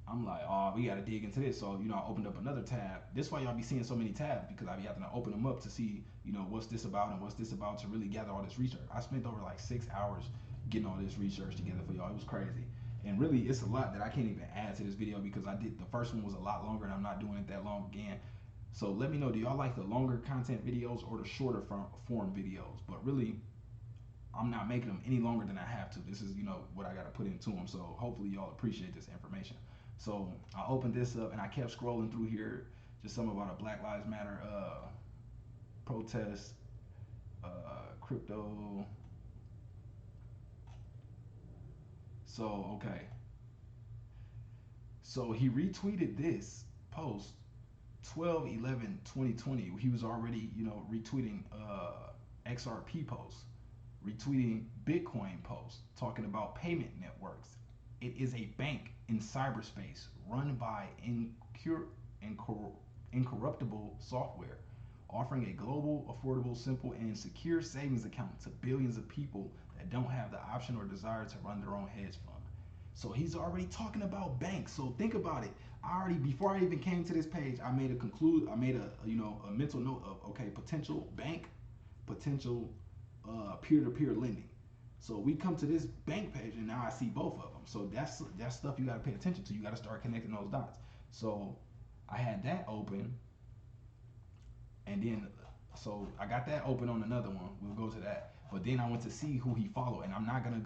I'm like, oh, we got to dig into this. So, I opened up another tab. This is why y'all be seeing so many tabs, because I be having to open them up to see, what's this about and what's this about, to really gather all this research. I spent over like 6 hours getting all this research together for y'all. It was crazy. And really, it's a lot that I can't even add to this video, because the first one was a lot longer and I'm not doing it that long again. So let me know, do y'all like the longer content videos or the shorter form videos? But really, I'm not making them any longer than I have to. This is, what I got to put into them. So hopefully y'all appreciate this information. So I opened this up and I kept scrolling through here, just something about a Black Lives Matter protest, crypto. So, okay. So he retweeted this post 12/11/2020. He was already, retweeting XRP posts, retweeting Bitcoin posts, talking about payment networks. It is a bank in cyberspace run by incorruptible software, offering a global, affordable, simple, and secure savings account to billions of people that don't have the option or desire to run their own hedge fund. So he's already talking about banks. So think about it. Before I even came to this page, I made a mental note of, okay, potential bank, potential peer-to-peer lending. So we come to this bank page, and now I see both of them. So that's stuff you got to pay attention to. You got to start connecting those dots. So I had that open, and then so I got that open on another one. We'll go to that. But then I went to see who he followed, and I'm not gonna.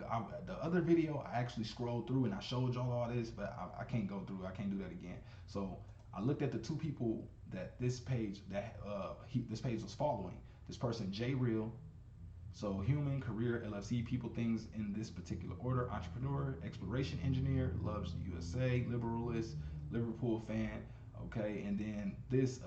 The other video I actually scrolled through and I showed y'all all this, but I can't go through. I can't do that again. So I looked at the two people that this page this page was following. This person J Real. So human, career, LFC, people, things in this particular order. Entrepreneur, exploration engineer, loves USA, liberalist, Liverpool fan. Okay, and then this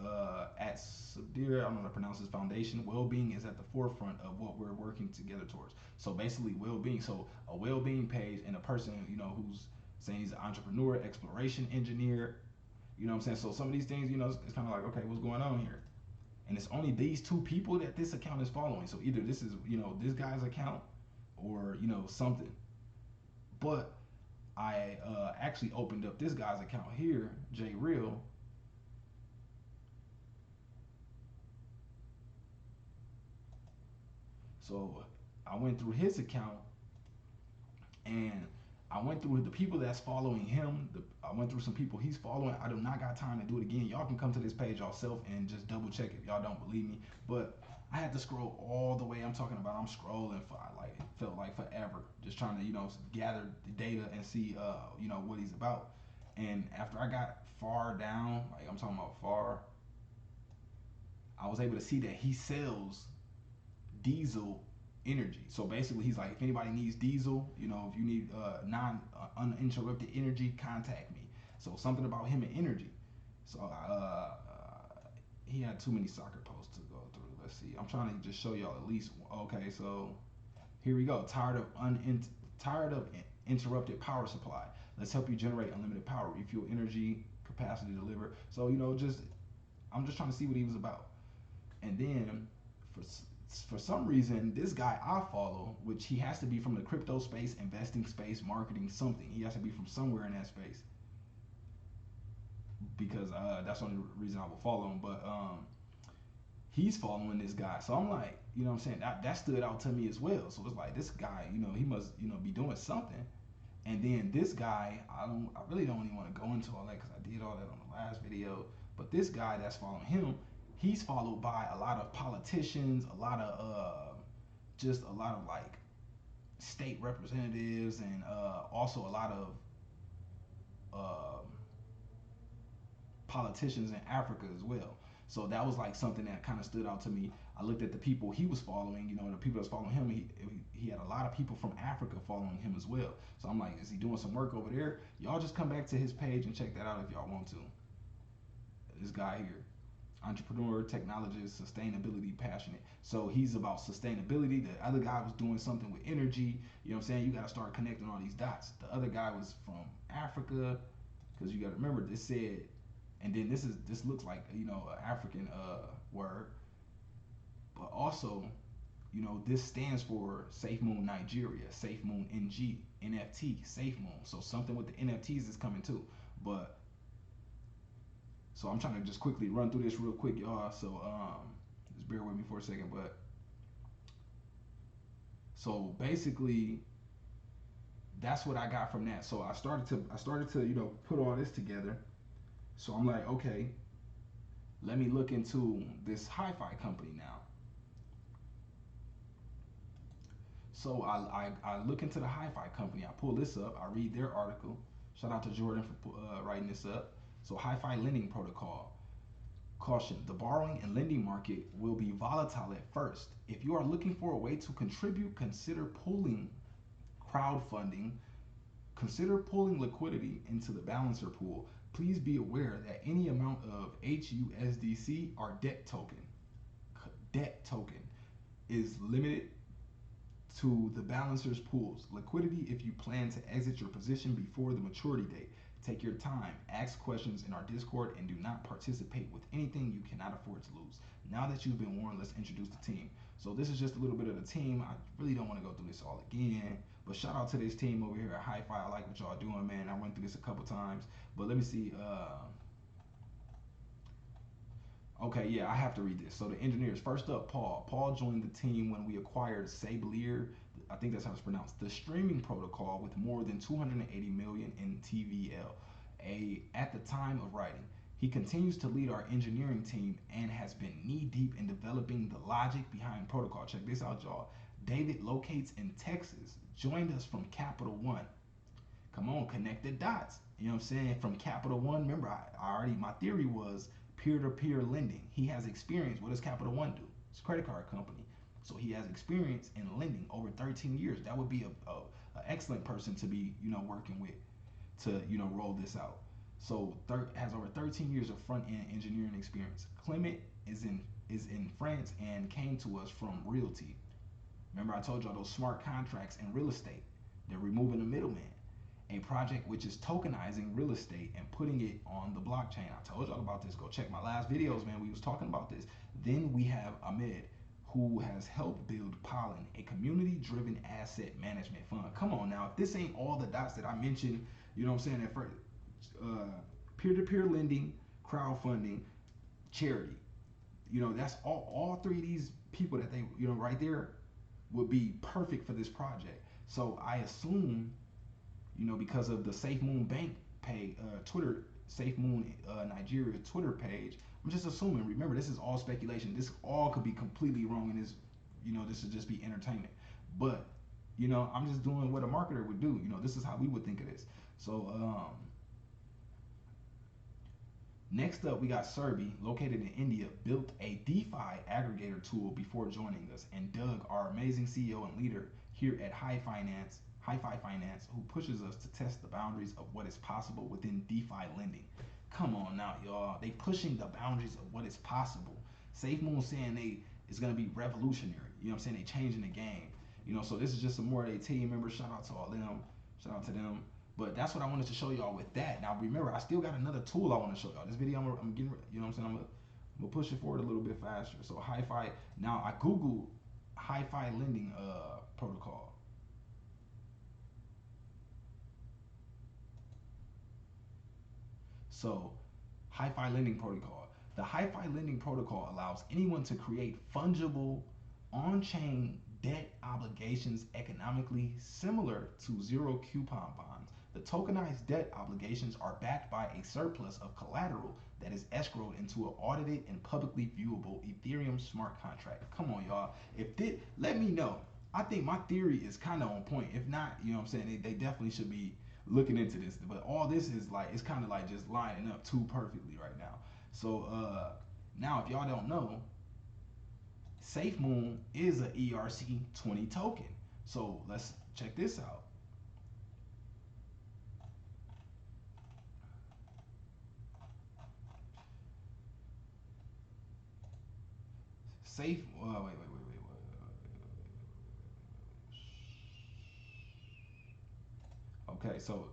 at Subdir, I don't know how to pronounce this foundation. Well-being is at the forefront of what we're working together towards. So basically, well-being. So a well-being page and a person, who's saying he's an entrepreneur, exploration engineer. You know what I'm saying? So some of these things, it's kind of like, okay, what's going on here? And it's only these two people that this account is following. So either this is, this guy's account or, something. But I actually opened up this guy's account here, J Real. So I went through his account and I went through the people that's following him. I went through some people he's following. I do not got time to do it again. Y'all can come to this page yourself and just double check if y'all don't believe me. But I had to scroll all the way. I'm talking about I'm scrolling for it felt like forever, just trying to gather the data and see what he's about. And after I got far down, like I'm talking about far, I was able to see that he sells diesel energy. So basically, he's like, if anybody needs diesel, if you need uninterrupted energy, contact me. So something about him and energy. So he had too many soccer posts to go through. Let's see. I'm trying to just show y'all at least. Okay, so here we go. Tired of interrupted power supply. Let's help you generate unlimited power, refuel energy, capacity to deliver. So I'm just trying to see what he was about. And then for some reason, this guy I follow, which he has to be from the crypto space, investing space, marketing, something. He has to be from somewhere in that space because that's the only reason I will follow him. But he's following this guy, so I'm like, what I'm saying, that stood out to me as well. So it's like this guy, he must, be doing something. And then this guy, I really don't even want to go into all that because I did all that on the last video. But this guy that's following him, he's followed by a lot of politicians, a lot of like state representatives, and also a lot of politicians in Africa as well. So that was like something that kind of stood out to me. I looked at the people he was following, the people that's following him. He had a lot of people from Africa following him as well. So I'm like, is he doing some work over there? Y'all just come back to his page and check that out if y'all want to. This guy here, entrepreneur, technologist, sustainability passionate. So he's about sustainability. The other guy was doing something with energy. You know what I'm saying? You got to start connecting all these dots. The other guy was from Africa, because you got to remember this said, and then this looks like an African word, but also this stands for SafeMoon Nigeria, SafeMoon NG, NFT, SafeMoon. So something with the NFTs is coming too. But so I'm trying to just quickly run through this real quick, y'all. So just bear with me for a second. But so basically, that's what I got from that. So I started to put all this together. So I'm like, okay, let me look into this hi-fi company now. So I look into the hi-fi company. I pull this up. I read their article. Shout out to Jordan for writing this up. So hi-fi lending protocol. Caution, the borrowing and lending market will be volatile at first. If you are looking for a way to contribute, consider pulling crowdfunding. Consider pulling liquidity into the balancer pool. Please be aware that any amount of HUSDC or debt token is limited to the balancer's pools. Liquidity if you plan to exit your position before the maturity date. Take your time, ask questions in our Discord, and do not participate with anything you cannot afford to lose. Now that you've been warned, let's introduce the team. So this is just a little bit of the team. I really don't want to go through this all again, but shout out to this team over here at Hi-Fi. I like what y'all doing, man. I went through this a couple times, but let me see. Okay, yeah, I have to read this. So the engineers, first up, Paul. Paul joined the team when we acquired Sablier, I think that's how it's pronounced, the streaming protocol with more than 280 million in TVL. At the time of writing, he continues to lead our engineering team and has been knee deep in developing the logic behind protocol. Check this out, y'all. David locates in Texas, joined us from Capital One. Come on, connect the dots. You know what I'm saying? From Capital One, remember, my theory was peer-to-peer lending. He has experience. What does Capital One do? It's a credit card company. So he has experience in lending over 13 years. That would be a excellent person to be, working with to, roll this out. So has over 13 years of front-end engineering experience. Clement is in France and came to us from Realty. Remember I told y'all those smart contracts in real estate. They're removing the middleman. A project which is tokenizing real estate and putting it on the blockchain. I told y'all about this. Go check my last videos, man. We was talking about this. Then we have Ahmed, who has helped build Pollen, a community-driven asset management fund. Come on now, if this ain't all the dots that I mentioned, you know what I'm saying, at first, peer-to-peer lending, crowdfunding, charity. That's all three of these people that they, right there would be perfect for this project. So I assume, because of the SafeMoon Bank Twitter, SafeMoon Nigeria Twitter page, I'm just assuming. Remember, this is all speculation. This all could be completely wrong, and this should just be entertainment. But, I'm just doing what a marketer would do. This is how we would think of this. So, next up, we got Serbi, located in India, built a DeFi aggregator tool before joining us, and Doug, our amazing CEO and leader here at Hi-Fi Finance, who pushes us to test the boundaries of what is possible within DeFi lending. Come on now, y'all. They pushing the boundaries of what is possible. SafeMoon saying it's gonna be revolutionary. You know what I'm saying? They changing the game. So this is just some more of their team members. Shout out to all them. Shout out to them. But that's what I wanted to show y'all with that. Now remember, I still got another tool I want to show y'all. This video I'm getting, you know what I'm saying? I'm gonna push it forward a little bit faster. So Hi-Fi. Now I Googled Hi-Fi lending protocol. So, Hi-Fi lending protocol. The Hi-Fi lending protocol allows anyone to create fungible on-chain debt obligations economically similar to zero coupon bonds. The tokenized debt obligations are backed by a surplus of collateral that is escrowed into an audited and publicly viewable Ethereum smart contract. Come on, y'all. Let me know. I think my theory is kind of on point. If not, you know what I'm saying, they definitely should be looking into this. But all this is like, it's kind of like just lining up too perfectly right now. So now, if y'all don't know, SafeMoon is a ERC20 token. So let's check this out. Wait. Okay, so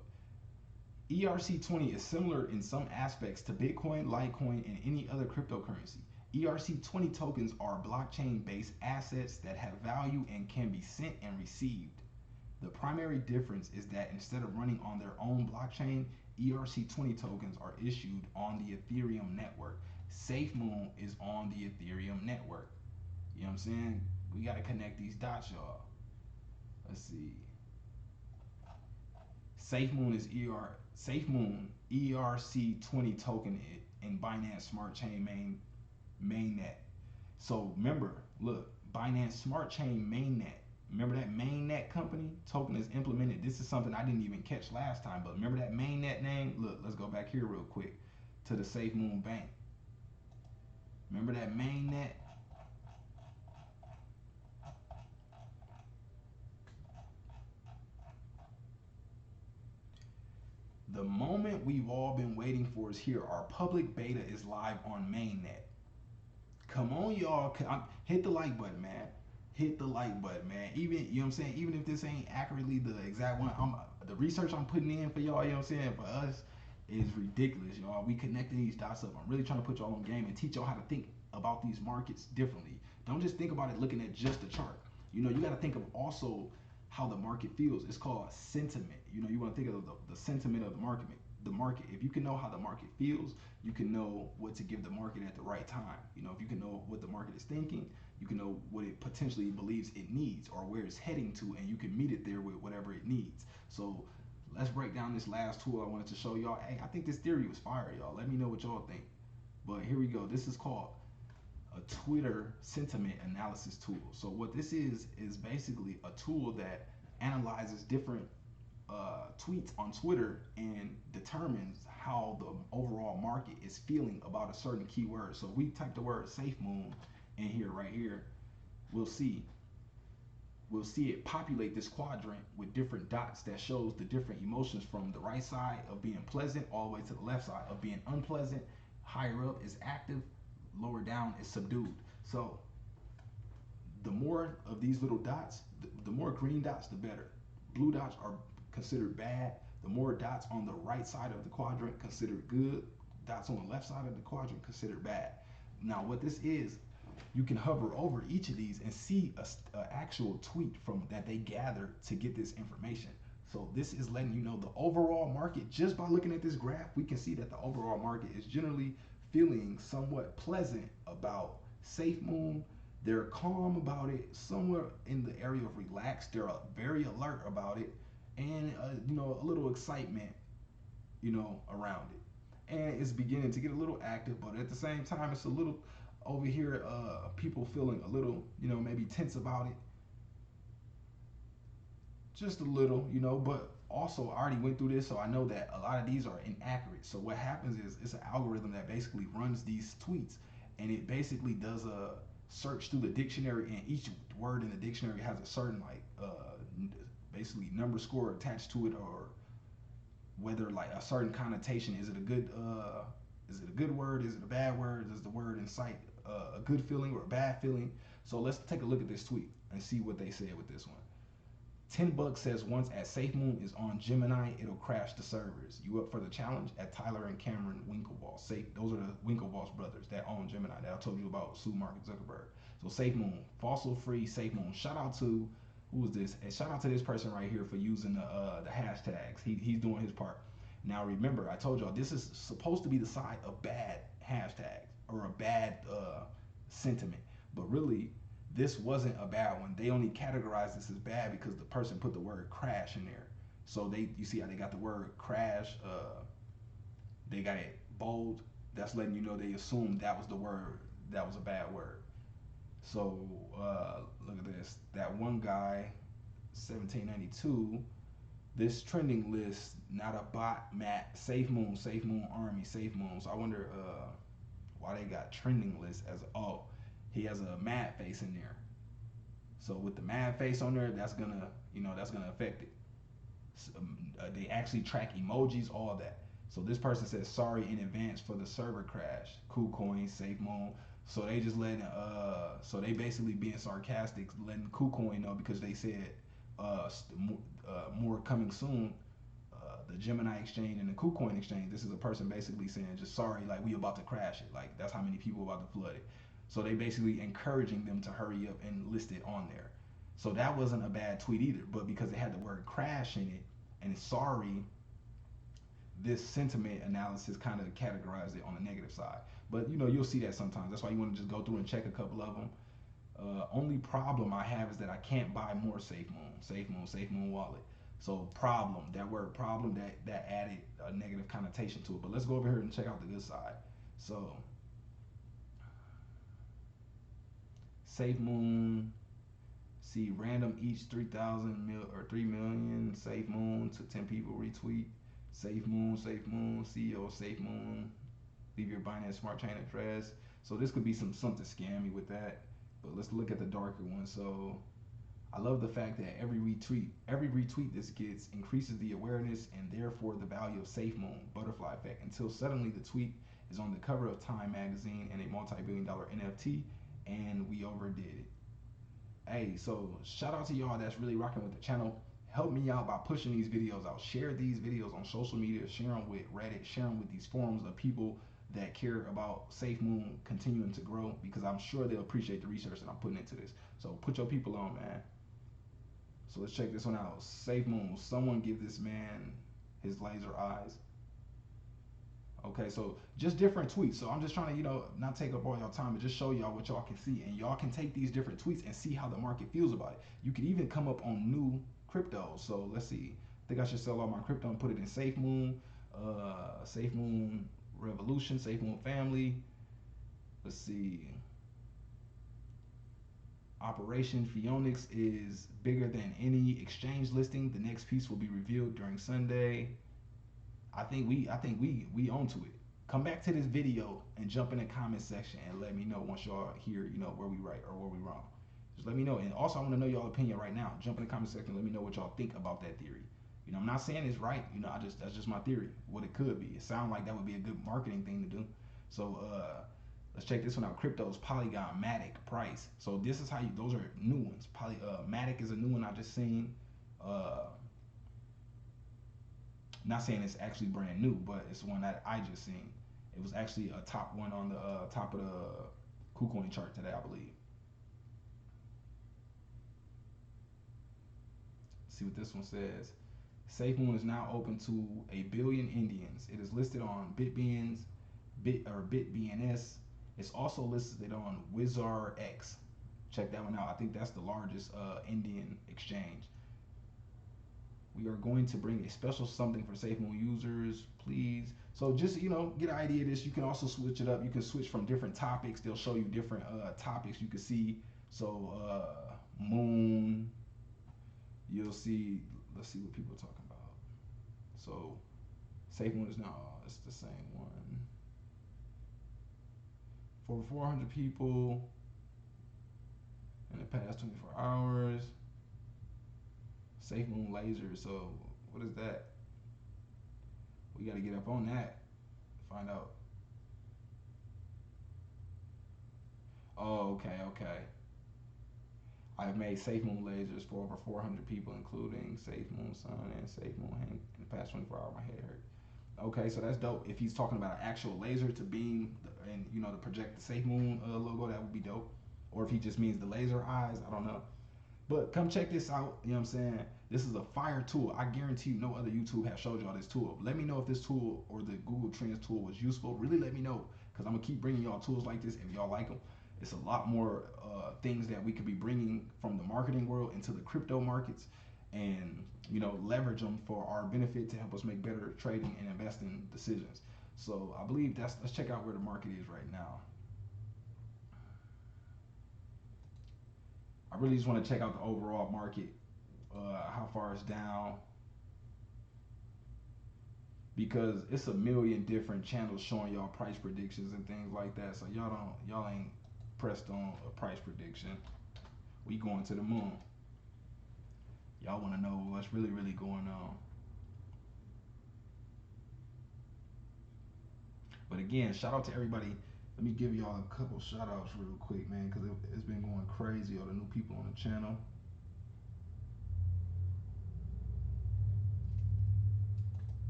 ERC20 is similar in some aspects to Bitcoin, Litecoin, and any other cryptocurrency. ERC20 tokens are blockchain-based assets that have value and can be sent and received. The primary difference is that instead of running on their own blockchain, ERC20 tokens are issued on the Ethereum network. SafeMoon is on the Ethereum network. You know what I'm saying? We got to connect these dots, y'all. Let's see. SafeMoon is SafeMoon ERC20 token in Binance Smart Chain mainnet. So remember, look, Binance Smart Chain mainnet. Remember that mainnet company token is implemented. This is something I didn't even catch last time, but remember that mainnet name? Look, let's go back here real quick to the SafeMoon Bank. Remember that mainnet? The moment we've all been waiting for is here. Our public beta is live on mainnet. Come on, y'all. Hit the like button, man. Hit the like button, man. Even, you know what I'm saying, even if this ain't accurately the exact one, the research I'm putting in for y'all, you know what I'm saying, for us is ridiculous, y'all. We connecting these dots up. I'm really trying to put y'all on game and teach y'all how to think about these markets differently. Don't just think about it looking at just the chart. You got to think of also how the market feels. It's called sentiment. You want to think of the sentiment of the market. If you can know how the market feels, you can know what to give the market at the right time. If you can know what the market is thinking, You can know what it potentially believes it needs or where it's heading to, and you can meet it there with whatever it needs. So let's break down this last tool I wanted to show y'all. Hey, I think this theory was fire, y'all. Let me know what y'all think. But here we go. This is called a Twitter sentiment analysis tool. So what this is basically a tool that analyzes different tweets on Twitter and determines how the overall market is feeling about a certain keyword. So we type the word SafeMoon in here, right here. We'll see it populate this quadrant with different dots that shows the different emotions from the right side of being pleasant all the way to the left side of being unpleasant. Higher up is active, lower down is subdued. So the more of these little dots, the more green dots, the better. Blue dots are considered bad. The more dots on the right side of the quadrant considered good. Dots on the left side of the quadrant considered bad. Now what this is, you can hover over each of these and see a actual tweet from that they gathered to get this information. So this is letting you know the overall market. Just by looking at this graph, we can see that the overall market is generally feeling somewhat pleasant about SafeMoon. They're calm about it, somewhere in the area of relaxed. They're very alert about it, and a little excitement, around it. And it's beginning to get a little active, but at the same time, it's a little over here. People feeling a little, maybe tense about it, just a little, But also, I already went through this, so I know that a lot of these are inaccurate. So what happens is it's an algorithm that basically runs these tweets, and it basically does a search through the dictionary, and each word in the dictionary has a certain basically number score attached to it, or whether like a certain connotation. Is it a good word? Is it a bad word? Does the word incite a good feeling or a bad feeling? So let's take a look at this tweet and see what they said with this one. $10 says once at SafeMoon is on Gemini, it'll crash the servers. You up for the challenge? At Tyler and Cameron Winklevoss. Those are the Winklevoss brothers that own Gemini that I told you about, Sue Mark Zuckerberg. So SafeMoon, fossil free SafeMoon. Shout out to who is this? And shout out to this person right here for using the hashtags. He's doing his part. Now remember, I told y'all this is supposed to be the side of bad hashtags or a bad sentiment, but really this wasn't a bad one. They only categorized this as bad because the person put the word crash in there. So you see how they got the word crash, they got it bold. That's letting you know they assumed that was the word, that was a bad word. So look at this. That one guy, 1792, this trending list, not a bot, Matt, SafeMoon, SafeMoon Army, SafeMoon. So I wonder why they got trending list as, he has a mad face in there. So with the mad face on there, that's gonna affect it. So, they actually track emojis, all that. So this person says sorry in advance for the server crash. KuCoin, SafeMoon. So they just letting so they basically being sarcastic, letting KuCoin know because they said more coming soon. The Gemini exchange and the KuCoin exchange. This is a person basically saying just sorry, like we about to crash it. Like that's how many people about to flood it. So they basically encouraging them to hurry up and list it on there. So that wasn't a bad tweet either, but because it had the word crash in it and sorry, this sentiment analysis kind of categorized it on the negative side. But you'll see that sometimes. That's why you want to just go through and check a couple of them. Only problem I have is that I can't buy more SafeMoon wallet. So problem, that word problem, that added a negative connotation to it. But let's go over here and check out the good side. So SafeMoon, see random each 3,000 or 3 million. SafeMoon to 10 people retweet. SafeMoon, CEO of SafeMoon. Leave your Binance Smart Chain address. So this could be something scammy with that. But let's look at the darker one. So I love the fact that every retweet this gets increases the awareness and therefore the value of SafeMoon, butterfly effect, until suddenly the tweet is on the cover of Time magazine and a multi-billion-dollar NFT, and we overdid it. Hey, so shout out to y'all that's really rocking with the channel. Help me out by pushing these videos out. Share these videos on social media. Share them with Reddit. Share them with these forums of people that care about SafeMoon continuing to grow, because I'm sure they'll appreciate the research that I'm putting into this. So put your people on, man. So let's check this one out. SafeMoon. Someone give this man his laser eyes. Okay, so just different tweets. So I'm just trying to, not take up all y'all time, but just show y'all what y'all can see. And y'all can take these different tweets and see how the market feels about it. You can even come up on new cryptos. So let's see. I think I should sell all my crypto and put it in SafeMoon, SafeMoon Revolution, SafeMoon Family. Let's see. Operation Phoenix is bigger than any exchange listing. The next piece will be revealed during Sunday. I think we onto it. Come back to this video and jump in the comment section and let me know once y'all hear, where we right or where we wrong. Just let me know. And also I want to know y'all opinion right now. Jump in the comment section and let me know what y'all think about that theory. I'm not saying it's right. That's just my theory. What it could be. It sounds like that would be a good marketing thing to do. So let's check this one out. Crypto's Polygon Matic price. So this is how those are new ones. Matic is a new one I just seen. Not saying it's actually brand new, but it's one that I just seen. It was actually a top one on the top of the KuCoin chart today, I believe. Let's see what this one says. SafeMoon is now open to 1 billion Indians. It is listed on BitBNS. It's also listed on WizardX. Check that one out. I think that's the largest Indian exchange. We are going to bring a special something for SafeMoon users, please. So just, get an idea of this. You can also switch it up. You can switch from different topics. They'll show you different topics you can see. So Moon, you'll see, let's see what people are talking about. So SafeMoon is now, it's the same one. For 400 people in the past 24 hours. SafeMoon laser. So what is that? We got to get up on that. Find out. Oh, okay. I have made SafeMoon lasers for over 400 people, including SafeMoon Sun and SafeMoon Hank. In the past 24 hours, my head hurt. Okay, so that's dope. If he's talking about an actual laser to beam and to project the SafeMoon logo, that would be dope. Or if he just means the laser eyes, I don't know. But come check this out. You know what I'm saying? This is a fire tool. I guarantee you no other YouTube has showed y'all this tool. Let me know if this tool or the Google Trends tool was useful. Really let me know, because I'm going to keep bringing y'all tools like this if y'all like them. It's a lot more things that we could be bringing from the marketing world into the crypto markets and, leverage them for our benefit to help us make better trading and investing decisions. So I believe let's check out where the market is right now. I really just want to check out the overall market, how far it's down, because it's a million different channels showing y'all price predictions and things like that. So y'all ain't pressed on a price prediction. We going to the moon. Y'all want to know what's really going on. But again, shout out to everybody. Let me give y'all a couple shout outs real quick, man, because it's been going crazy. All the new people on the channel.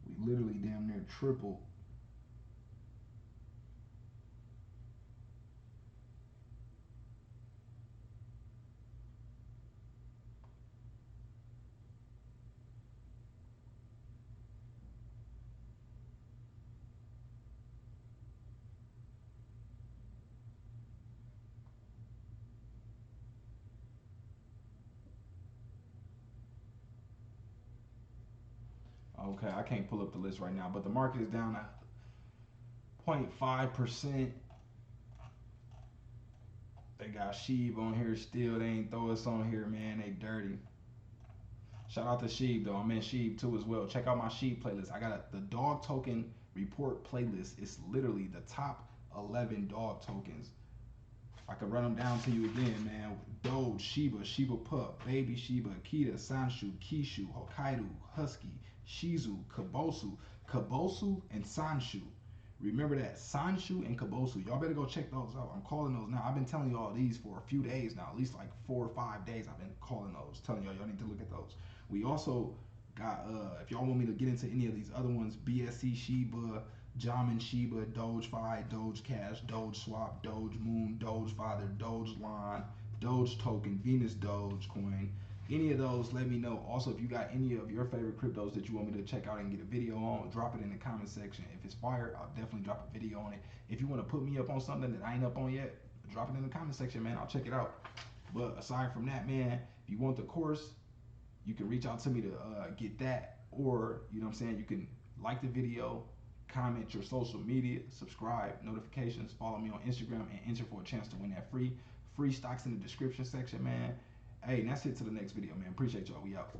We literally damn near tripled. Okay, I can't pull up the list right now, but the market is down at 0.5%. They got Sheeb on here still. They ain't throw us on here, man. They dirty. Shout out to Sheeb though. I'm in Sheeb too as well. Check out my Sheeb playlist. I got the dog token report playlist. It's literally the top 11 dog tokens. I can run them down to you again, man. Doge, Shiba, Shiba Pup, Baby Shiba, Akita, Sanshu, Kishu, Hokkaido, Husky, Shizu, Kabosu, and Sanshu. Remember that, Sanshu and Kabosu. Y'all better go check those out. I'm calling those now. I've been telling y'all these for a few days now, at least like 4 or 5 days. I've been calling those, telling y'all need to look at those. We also got, if y'all want me to get into any of these other ones, BSC Shiba, Jamin Shiba, DogeFi, Doge Cash, Doge Swap, Doge Moon, Doge Father, Doge Line, Doge Token, Venus Doge Coin, Any of those, let me know. Also, if you got any of your favorite cryptos that you want me to check out and get a video on, drop it in the comment section. If it's fire, I'll definitely drop a video on it. If you want to put me up on something that I ain't up on yet, drop it in the comment section, man. I'll check it out. But aside from that, man, if you want the course, you can reach out to me to get that. Or, you know what I'm saying, you can like the video, comment your social media, subscribe, notifications, follow me on Instagram, and enter for a chance to win that free stocks in the description section, man. Hey, and that's it to the next video, man. Appreciate y'all. We out.